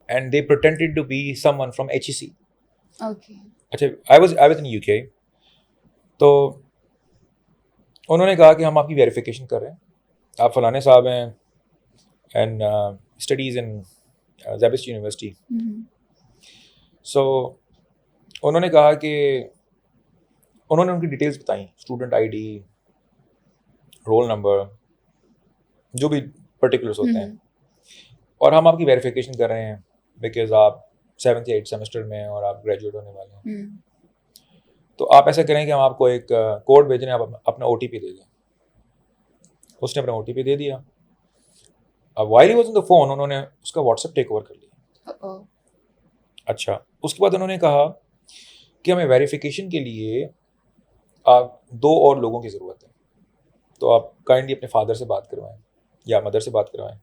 and they pretended to be someone from HEC। Okay. अच्छा, आई वाज इन UK। तो उन्होंने कहा कि हम आपकी वेरिफिकेशन कर रहे हैं, आप फलाने साहब हैं एंड स्टडीज़ इन ज़ेबिस्ट यूनिवर्सिटी। सो उन्होंने कहा कि उन्होंने उनकी डिटेल्स बताई, स्टूडेंट ID, रोल नंबर, जो भी पर्टिकुलर्स होते हैं, और हम आपकी वेरिफिकेशन कर रहे हैं बिकॉज आप 7th या 8th सेमेस्टर में हैं और आप ग्रेजुएट होने वाले हैं। तो आप ऐसा करें कि हम आपको एक कोड भेज रहे हैं, आप अपना OTP दे दें। उसने अपना OTP दे दिया। अब while he was on the phone उन्होंने उसका व्हाट्सएप टेक ओवर कर लिया। अच्छा, उसके बाद उन्होंने कहा कि हमें वेरिफिकेशन के लिए आप 2 और लोगों की ज़रूरत है, तो आप काइंडली अपने फादर से बात करवाएं या मदर से बात करवाएं।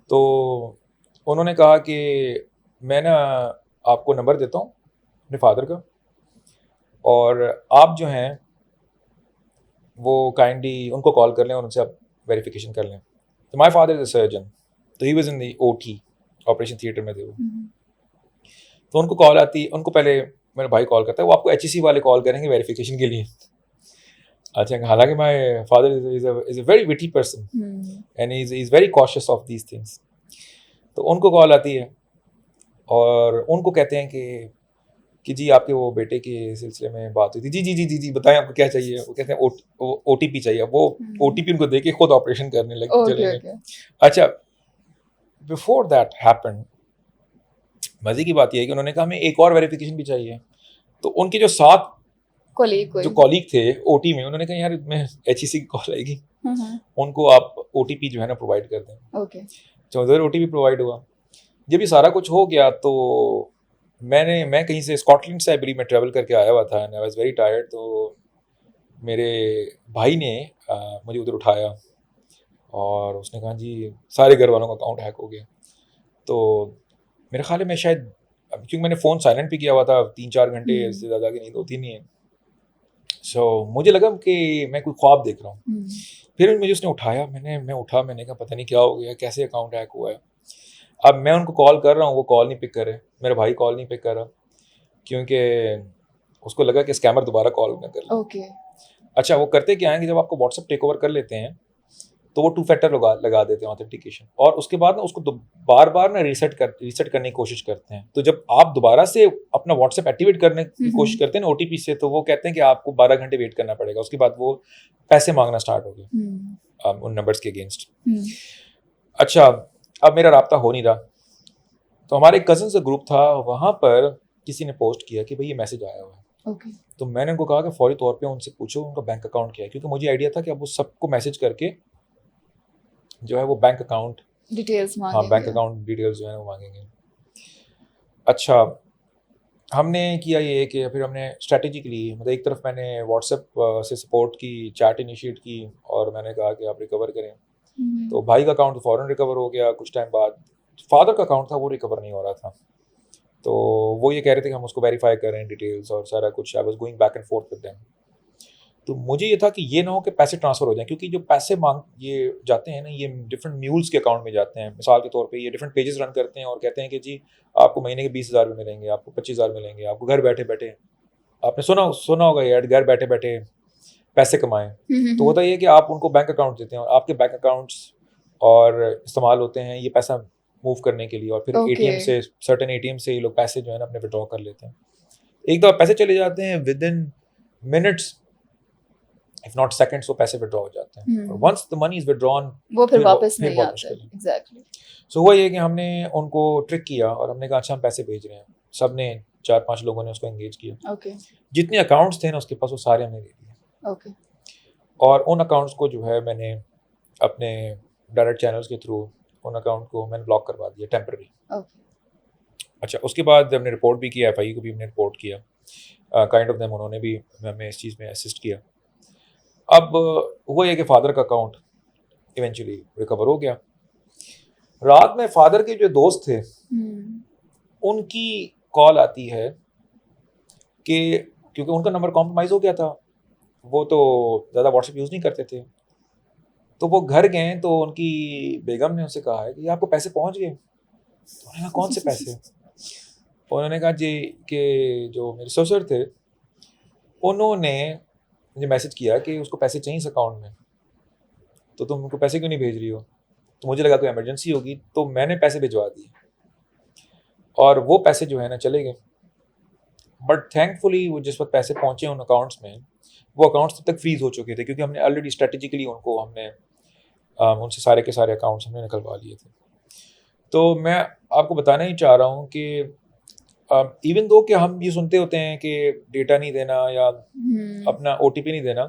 तो उन्होंने कहा कि मैं ना आपको नंबर देता हूँ अपने फादर का और आप जो हैं वो काइंडली उनको कॉल कर लें और उनसे आप वेरिफिकेशन कर लें। तो my father is a surgeon, तो he was in the OT, operation theatre में थे वो। तो उनको कॉल आती, उनको पहले मेरा भाई कॉल करता है, वो आपको HEC वाले कॉल करेंगे वेरिफिकेशन के लिए। अच्छा, हालांकि my father is a very witty person and he is very cautious of these things. तो उनको कॉल आती है और उनको कहते हैं कि जी आपके वो बेटे के सिलसिले में बात हुई थी। जी जी जी जी जी बताएं आपको क्या चाहिए। वो कहते हैं OTP चाहिए। वो OTP उनको देके खुद ऑपरेशन करने लगे, चले गए। अच्छा, बिफोर दैट हैपेंड, मजे की बात यह है कि उन्होंने कहा हमें एक और वेरिफिकेशन भी चाहिए। तो उनके जो 7 जो कॉलीग थे OT में, उन्होंने कहा यार मैं HEC की कॉल आएगी, उनको आप OTP जो है ना प्रोवाइड कर दें। ओके। तो उधर OTP प्रोवाइड हुआ। जब ये सारा कुछ हो गया तो मैं कहीं से स्कॉटलैंड से आई बिलीव मैं ट्रैवल करके आया हुआ था and I was very tired. तो मेरे भाई ने मुझे उधर उठाया और उसने कहा जी सारे घर वालों का अकाउंट हैक हो गया। तो मेरे ख्याल में शायद क्योंकि मैंने फ़ोन साइलेंट पे किया हुआ था 3-4 घंटे से ज़्यादा की नींद होती नहीं है। सो मुझे लगा कि मैं कोई ख्वाब देख रहा हूँ। फिर मुझे उसने उठाया, मैं उठा, मैंने कहा पता नहीं क्या हो गया, कैसे अकाउंट हैक हुआ है। अब मैं उनको कॉल कर रहा हूँ, वो कॉल नहीं पिक कर रहे, मेरा भाई कॉल नहीं पिक कर रहा क्योंकि उसको लगा कि स्कैमर दोबारा कॉल ना कर ले। ओके। अच्छा, वो करते क्या हैं कि जब आपको व्हाट्सएप टेक ओवर कर लेते हैं तो वो 2 फैक्टर लगा देते हैं ऑथेंटिकेशन, और उसके बाद ना उसको बार बार ना रीसेट करने की कोशिश करते हैं। तो जब आप दोबारा से अपना व्हाट्सएप एक्टिवेट करने की कोशिश करते हैं ना ओटीपी से, तो वो कहते हैं कि आपको 12 घंटे वेट करना पड़ेगा। उसके बाद वो पैसे मांगना स्टार्ट हो गए उन नंबर्स के अगेंस्ट। अच्छा, अब मेरा राब्ता हो नहीं रहा, तो हमारे कजन का ग्रुप था, वहाँ पर किसी ने पोस्ट किया कि भाई ये मैसेज आया हुआ है। ओके। तो मैंने उनको कहा कि फौरी तौर पे उनसे पूछो उनका बैंक अकाउंट क्या है, क्योंकि मुझे आइडिया था कि अब वो सबको मैसेज करके जो है वो बैंक अकाउंट डिटेल्स हाँ मांगेंगे। बैंक अकाउंट डिटेल्स जो है वो मांगेंगे। अच्छा, हमने किया ये कि फिर हमने स्ट्रैटेजिकली मतलब एक तरफ मैंने व्हाट्सएप से सपोर्ट की चैट इनिशिएट की और मैंने कहा कि आप रिकवर करें। तो भाई का अकाउंट फ़ौरन रिकवर हो गया। कुछ टाइम बाद फादर का अकाउंट था वो रिकवर नहीं हो रहा था, तो वो ये कह रहे थे कि हम उसको वेरीफाई करें डिटेल्स और सारा कुछ। I was going back and fourth with them. तो मुझे ये था कि ये ना हो कि पैसे ट्रांसफ़र हो जाएं, क्योंकि जो पैसे मांग ये जाते हैं ना, ये डिफरेंट म्यूल्स के अकाउंट में जाते हैं। मिसाल के तौर पे ये डिफरेंट पेजेस रन करते हैं और कहते हैं कि जी आपको महीने के 20,000 रुपये मिलेंगे, आपको 25,000 मिलेंगे, आपको घर बैठे बैठे। आपने सुना होगा यार, घर बैठे बैठे पैसे कमाएं। तो होता ये है कि आप उनको बैंक अकाउंट देते हैं और आपके बैंक अकाउंट्स और इस्तेमाल होते हैं ये पैसा मूव करने के लिए, और फिर Okay. एटीएम से सर्टेन एटीएम से ये लोग पैसे जो है ना अपने विड्रॉ कर लेते हैं। एक दफ़ा पैसे चले जाते हैं, within minutes if not seconds वो पैसे विड्रॉ हो जाते हैं। और once the money is withdrawn वो फिर वापस नहीं बहुत आते। मुश्किल है। एग्जैक्टली। सो हुआ ये कि हमने उनको ट्रिक किया और हमने कहा अच्छा हम पैसे भेज रहे हैं। सब ने 4-5 लोगों ने उसको एंगेज किया। ओके। जितने अकाउंट्स थे ना उसके पास वो सारे हमने दे दिए, ओके। और उन अकाउंट्स को जो है मैंने अपने डायरेक्ट चैनल्स के थ्रू उन अकाउंट को मैंने ब्लॉक करवा दिया टेम्पररी। ओके। अच्छा, उसके बाद हमने रिपोर्ट भी किया, एफआई को भी हमने रिपोर्ट किया। काइंड ऑफ देम उन्होंने भी हमें इस चीज़ में असिस्ट किया। अब हुआ ये कि फादर का अकाउंट इवेंचुअली रिकवर हो गया। रात में फादर के जो दोस्त थे उनकी कॉल आती है कि क्योंकि उनका नंबर कॉम्प्रोमाइज़ हो गया था, वो तो ज़्यादा व्हाट्सएप यूज़ नहीं करते थे, तो वो घर गए तो उनकी बेगम ने उनसे कहा है कि आपको पैसे पहुंच गए। तो उन्होंने कहा कौन से पैसे? उन्होंने कहा जी कि जो मेरे ससुर थे उन्होंने मुझे मैसेज किया कि उसको पैसे चाहिए इस अकाउंट में, तो तुम उनको पैसे क्यों नहीं भेज रही हो? तो मुझे लगा कोई इमरजेंसी होगी, तो मैंने पैसे भिजवा दिए और वो पैसे जो है ना चले गए। बट थैंकफुली वो जिस वक्त पैसे पहुंचे उन अकाउंट्स में, वो अकाउंट्स तब तक फ्रीज हो चुके थे, क्योंकि हमने ऑलरेडी स्ट्रेटेजिकली उनको हमने उनसे सारे के सारे अकाउंट्स हमने निकलवा लिए थे। तो मैं आपको बताना ही चाह रहा हूँ कि इवन दो कि हम ये सुनते होते हैं कि डेटा नहीं देना या अपना ओटीपी नहीं देना,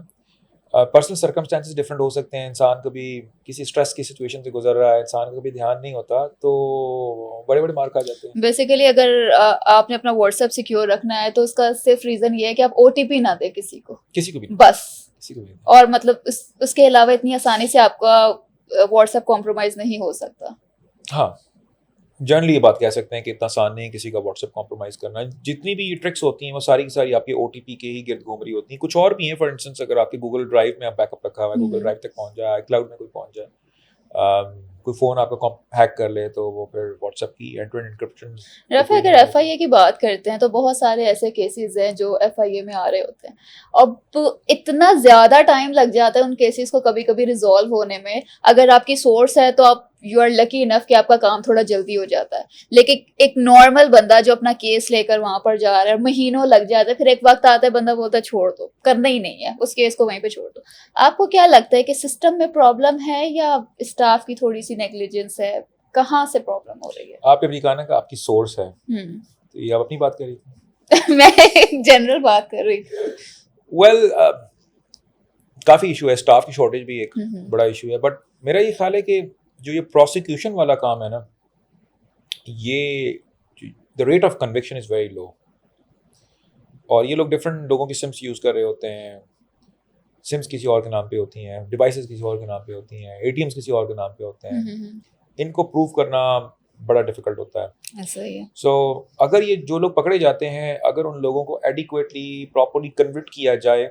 पर्सनल सर्कमस्टेंसेस डिफरेंट हो सकते हैं। इंसान कभी किसी स्ट्रेस की सिचुएशन से गुजर रहा है, इंसान का कभी ध्यान नहीं होता, तो बड़े बड़े मार्क आ जाते हैं। बेसिकली अगर आपने अपना व्हाट्सएप सिक्योर रखना है तो उसका सिर्फ रीजन ये है कि आप ओटीपी ना दे किसी को भी नहीं, बस। किसी को भी नहीं। और मतलब उसके अलावा इतनी आसानी से आपका व्हाट्सएप कॉम्प्रोमाइज नहीं हो सकता। हाँ, जनरली ये बात कह सकते हैं कि इतना आसान नहीं है किसी का व्हाट्सएप कॉम्प्रोमाइज़ करना। जितनी भी ये ट्रिक्स होती हैं वो सारी की सारी आपके ओटीपी के ही गिर्द घूम रही होती हैं। कुछ और भी हैं, फॉर इंस्टेंस अगर आपके गूगल ड्राइव में आप बैकअप रखा हुआ है, गूगल ड्राइव तक पहुंच जाए, क्लाउड में कोई पहुंच जाए, कोई फ़ोन आपका हैक कर ले, तो वो फिर व्हाट्सएप की एंड टू एंड एन्क्रिप्शन। रफ़ा, अगर एफआईए की बात करते हैं तो बहुत सारे ऐसे केसेस हैं जो एफआईए में आ रहे होते हैं। अब इतना ज़्यादा टाइम लग जाता है उन केसेस को कभी कभी रिजॉल्व होने में। अगर आपकी सोर्स है तो आप यू आर लकी इनफ कि आपका काम थोड़ा जल्दी हो जाता है, लेकिन एक नॉर्मल बंदा जो अपना केस लेकर वहां पर जा रहा है महीनों लग जाता है। फिर एक वक्त आता है बंदा बोलता है छोड़ दो, करना ही नहीं है, उस केस को वहीं पे छोड़ दो। आपको क्या लगता है कि सिस्टम में प्रॉब्लम है या स्टाफ की थोड़ी सी नेग्लिजेंस है? कहाँ से प्रॉब्लम हो रही है? आपने भी कहा ना कि आपकी सोर्स है, तो ये आप अपनी बात कर रही थी। मैं जनरल बात कर रही थी। वेल, काफ़ी इशू है, स्टाफ की शॉर्टेज भी एक बड़ा इशू है। बट मेरा ये ख्याल है कि जो ये प्रोसिक्यूशन वाला काम है ना, ये the rate of conviction is very low, और ये लोग डिफरेंट लोगों की सिम्स यूज़ कर रहे होते हैं। सिम्स किसी और के नाम पे होती हैं, डिवाइसेस किसी और के नाम पे होती हैं, एटीएम्स किसी और के नाम पे होते हैं। इनको प्रूव करना बड़ा डिफिकल्ट होता है। ऐसा ही है। सो अगर ये जो लोग पकड़े जाते हैं, अगर उन लोगों को एडिक्वेटली प्रॉपर्ली कन्विक्ट किया जाए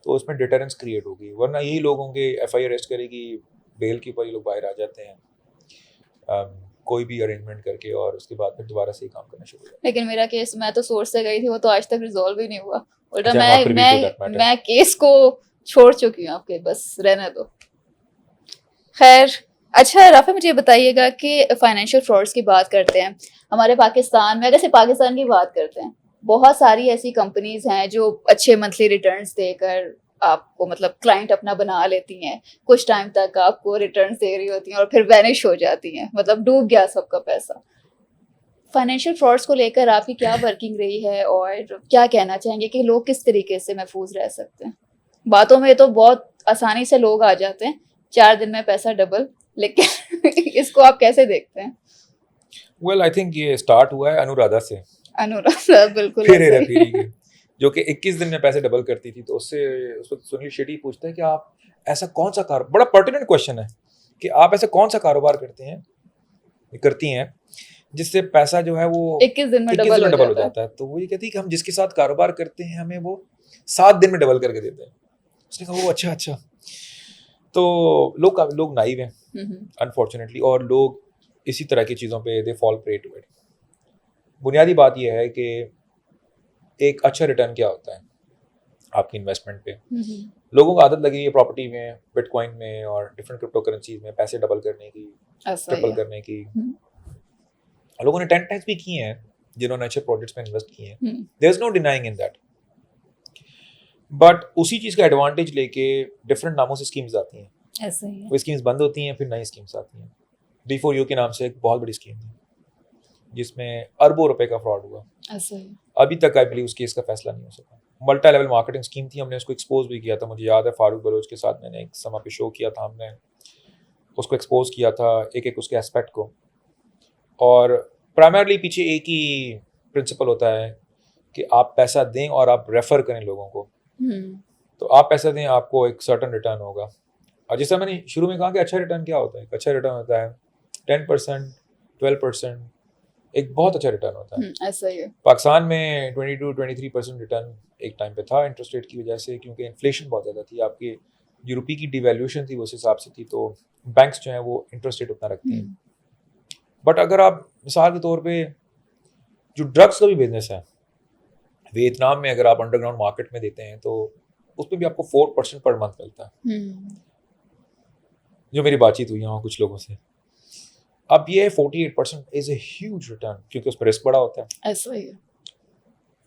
तो उसमें डिटरेंस क्रिएट होगी, वरना यही लोग होंगे एफआईआर अरेस्ट करेगी, बेल के ऊपर ये लोग बाहर आ जाते हैं कोई भी अरेंजमेंट करके, और उसके बाद फिर दोबारा से ही काम करना शुरू हो जाता लेकिन मेरा केस, मैं तो सोर्स से गई थी, वो तो आज तक रिजॉल्व ही नहीं हुआ। उल्टा अच्छा, I'm not privy to that matter. मैं केस को छोड़ चुकी हूँ, आपके बस रहने दो। खैर, अच्छा राफे, मुझे ये बताइएगा कि फाइनेंशियल फ्रॉड्स की बात करते हैं हमारे पाकिस्तान में, अगर से पाकिस्तान की बात करते हैं, बहुत सारी ऐसी कंपनीज हैं जो अच्छे मंथली रिटर्न्स देकर आपको मतलब क्लाइंट अपना बना लेती हैं, कुछ टाइम तक आपको रिटर्न्स दे रही होती हैं और फिर वैनिश हो जाती हैं, मतलब डूब गया सबका पैसा। फाइनेंशियल फ्रॉड्स को लेकर आपकी क्या वर्किंग रही है और क्या कहना चाहेंगे कि लोग किस तरीके से महफूज रह सकते हैं? बातों में तो बहुत आसानी से लोग आ जाते हैं, 4 दिन में पैसा डबल, लेकिन इसको आप कैसे देखते हैं? वेल, आई थिंक ये स्टार्ट हुआ है अनुराधा से, अनुराधा, बिल्कुल फिर हेरा ऐसा ही फेरी के, जो कि 21 दिन में पैसे डबल करती थी। तो उससे उस वक्त सुनील शेट्टी पूछता है कि आप ऐसा कौन सा कारोबार, बड़ा पर्टिनेंट क्वेश्चन है कि आप ऐसा कौन सा कारोबार करती हैं जिससे पैसा जो है वो 21 दिन में 21 डबल दिन में हो डबल हो जाता है। जाता है। तो वो ये कहती है कि हम जिसके साथ कारोबार करते हैं हमें वो 7 दिन में डबल करके देते हैं। उसने कहा वो अच्छा। तो लोग नाइव हैं अनफॉर्चुनेटली, और लोग इसी तरह की चीज़ों पे they fall prey to it. बुनियादी बात यह है कि एक अच्छा रिटर्न क्या होता है आपकी इन्वेस्टमेंट पे। लोगों को आदत लगी है प्रॉपर्टी में, बिटकॉइन में और डिफरेंट क्रिप्टो करेंसीज में पैसे डबल करने की, ऐसा ही ट्रिपल है। करने की। लोगों ने 10 टाइम्स भी किए हैं जिन्होंने अच्छे प्रोजेक्ट्स में इन्वेस्ट किए हैं, there is no denying in that. But उसी चीज़ का एडवांटेज लेके डिफरेंट नामों से स्कीम्स आती हैं, ऐसा ही है। वो स्कीम्स बंद होती हैं, फिर नई स्कीम्स आती हैं। D4U के नाम से एक बहुत बड़ी स्कीम थी जिसमें अरबों रुपए का फ्रॉड हुआ। ऐसा ही। अभी तक आई बिलीव उस केस का फैसला नहीं हो सका। मल्टी लेवल मार्केटिंग स्कीम थी, हमने उसको एक्सपोज भी किया था। मुझे याद है फारूक बलोच के साथ मैंने एक समय पे शो किया था, हमने उसको एक्सपोज किया था एक एक उसके एस्पेक्ट को। और प्राइमरली पीछे एक ही प्रिंसिपल होता है कि आप पैसा दें और आप रेफर करें लोगों को। तो आप पैसा दें, आपको एक सर्टन रिटर्न होगा। और जैसा मैंने शुरू में कहा कि अच्छा रिटर्न क्या होता है, एक अच्छा रिटर्न होता है 10%, 12%, एक बहुत अच्छा रिटर्न होता है। ऐसा ही है। पाकिस्तान में 22-23% रिटर्न एक टाइम पे था इंटरेस्ट रेट की वजह से, क्योंकि इन्फ्लेशन बहुत ज़्यादा थी, आपकी जो रुपये की डिवैल्यूएशन थी वो उस हिसाब से थी, तो बैंक्स जो हैं वो इंटरेस्ट रेट उतना रखती हैं। बट अगर आप मिसाल के तौर पे जो ड्रग्स का भी बिजनेस है, वियतनाम में अगर आप अंडरग्राउंड मार्केट में देते हैं तो उसमें भी आपको 4% पर मंथ मिलता है। जो मेरी बातचीत हुई है कुछ लोगों से, अब ये 48% इज ए ह्यूज रिटर्न, क्योंकि उस पर रिस्क बड़ा होता है। ऐसा ही है।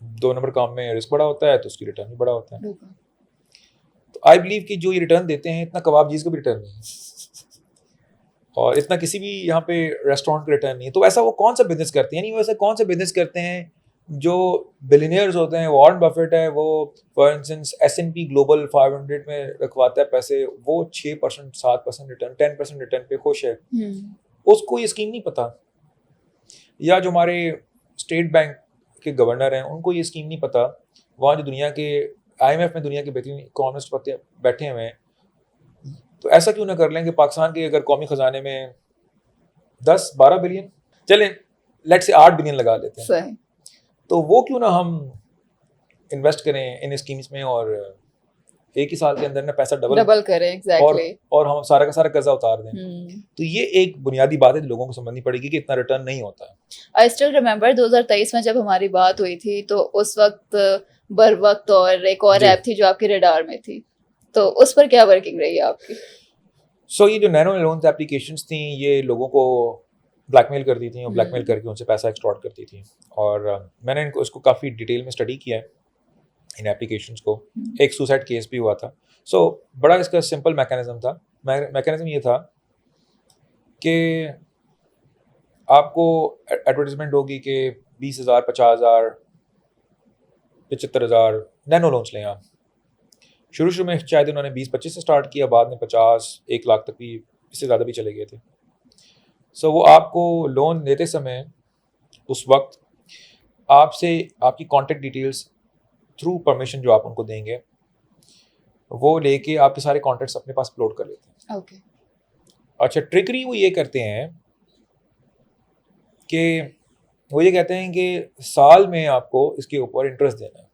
2 नंबर काम में रिस्क बड़ा होता है तो उसकी रिटर्न भी बड़ा होता है। तो आई बिलीव कि जो ये रिटर्न देते हैं इतना कबाब जीज का भी रिटर्न नहीं है, और इतना किसी भी यहाँ पे रेस्टोरेंट का रिटर्न नहीं है। तो ऐसा वो कौन सा बिजनेस करते हैं, नहीं वैसा कौन सा बिजनेस करते हैं जो बिलियनियर्स होते हैं। वॉरेन बफेट है, वो फॉर इंस्टेंस S&P ग्लोबल 500 में रखवाता है पैसे, वो 6%, 7% रिटर्न, 10% रिटर्न पे खुश है। उसको ये स्कीम नहीं पता। या जो हमारे स्टेट बैंक के गवर्नर हैं उनको ये स्कीम नहीं पता। वहाँ जो दुनिया के IMF में दुनिया के बेहतरीन इकोनॉमिस्ट बैठे हुए हैं, तो ऐसा क्यों ना कर लें कि पाकिस्तान के अगर कौमी खजाने में 10-12 बिलियन, चलें लेट से 8 बिलियन लगा लेते हैं, सही। तो वो क्यों ना हम इन्वेस्ट करें इन स्कीम्स में, और एक ही साल के अंदर ना पैसा डबल करें। एग्जैक्टली। और हम सारा का सारा कर्जा उतार दें। तो ये एक बुनियादी बात है लोगों को समझनी पड़ेगी कि इतना रिटर्न नहीं होता है। आई स्टिल रिमेम्बर 2023 में जब हमारी बात हुई थी, तो उस वक्त बर वक्त और एक और ऐप थी जो आपके रडार में थी, तो उस पर क्या वर्किंग रही है आपकी? सो ये जो नैनो लोन्स एप्लीकेशंस थी, ये लोगों को ब्लैकमेल करती थी और ब्लैकमेल करके उनसे पैसा एक्सटॉर्ट करती थी। और मैंने इनको इसको काफ़ी डिटेल में स्टडी किया है इन एप्लीकेशंस को। एक सुसाइड केस भी हुआ था। सो बड़ा इसका सिंपल मैकेनिज्म था। मैकेनिज्म ये था कि आपको एडवर्टाइजमेंट होगी कि 20,000, 50,000, 75,000 नैनो लोन्स लें आप। शुरू में शायद उन्होंने 20-25 से स्टार्ट किया, बाद में 50-1 लाख तक भी, इससे ज़्यादा भी चले गए थे। सो वो आपको लोन लेते समय उस वक्त आपसे आपकी कॉन्टेक्ट डिटेल्स थ्रू परमिशन जो आप उनको देंगे वो लेके आपके सारे कॉन्टैक्ट्स अपने पास अपलोड कर लेते हैं। ओके। अच्छा, ट्रिकरी वो ये करते हैं कि वो ये कहते हैं कि साल में आपको इसके ऊपर इंटरेस्ट देना है।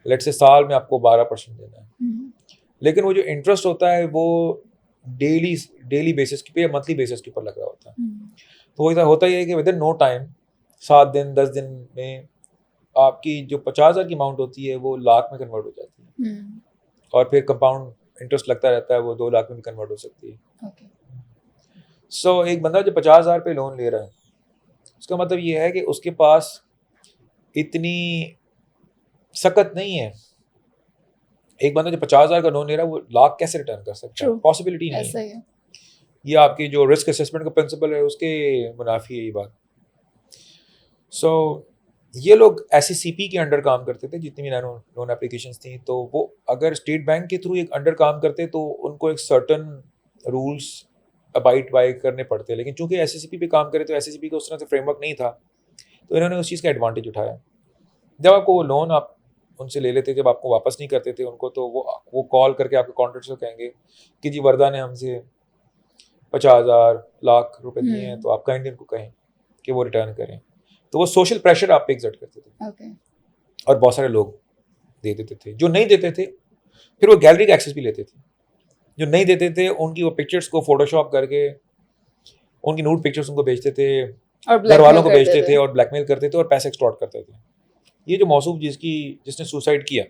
लेट्स से साल में आपको 12% देना है, लेकिन वो जो इंटरेस्ट होता है वो डेली बेसिस पे या मंथली बेसिस के ऊपर लग रहा होता है। तो ऐसा होता ही है कि विद इन नो टाइम 7 दिन 10 दिन में आपकी जो 50,000 की अमाउंट होती है वो लाख में कन्वर्ट हो जाती है, और फिर कंपाउंड इंटरेस्ट लगता रहता है, वो 2 लाख में भी कन्वर्ट हो सकती है। ओके। सो एक बंदा जो 50,000 पे लोन ले रहा है, उसका मतलब ये है कि उसके पास इतनी सकत नहीं है। एक बंदा जो 50,000 का लोन ले रहा है वो लाख कैसे रिटर्न कर सकता है? True. पॉसिबिलिटी नहीं ऐसा है। ही है। ये आपकी जो रिस्क असेसमेंट का प्रिंसिपल है उसके मुनाफी है ये बात। सो ये लोग SCCP के अंडर काम करते थे, जितनी भी लोन एप्लीकेशंस थी, तो वो अगर स्टेट बैंक के थ्रू एक अंडर काम करते तो उनको एक सर्टन रूल्स अबाइड बाय करने पड़ते, लेकिन चूंकि SCCP पे काम करे तो SCCP का उस तरह से फ्रेमवर्क नहीं था, तो इन्होंने उस चीज़ का एडवांटेज उठाया। जब आपको वो लोन आप उनसे ले लेते, जब आपको वापस नहीं करते थे उनको, तो वो कॉल करके आपके कॉन्ट्रैक्ट से कहेंगे कि जी वर्दा ने हमसे 50,000 लाख रुपए दिए हैं, तो आप काइंडली उनको कहें कि वो रिटर्न करें। तो वो सोशल प्रेशर आप पे एक्सर्ट करते थे। ओके। और बहुत सारे लोग दे देते थे। जो नहीं देते थे फिर वो गैलरी का एक्सेस भी लेते थे। जो नहीं देते थे उनकी वो पिक्चर्स को फोटोशॉप करके उनकी न्यूड पिक्चर्स उनको भेजते थे, घर वालों को भेजते थे और ब्लैकमेल करते थे और पैसे एक्सटॉर्ट करते थे। ये जो मौसूफ जिसने सुसाइड किया,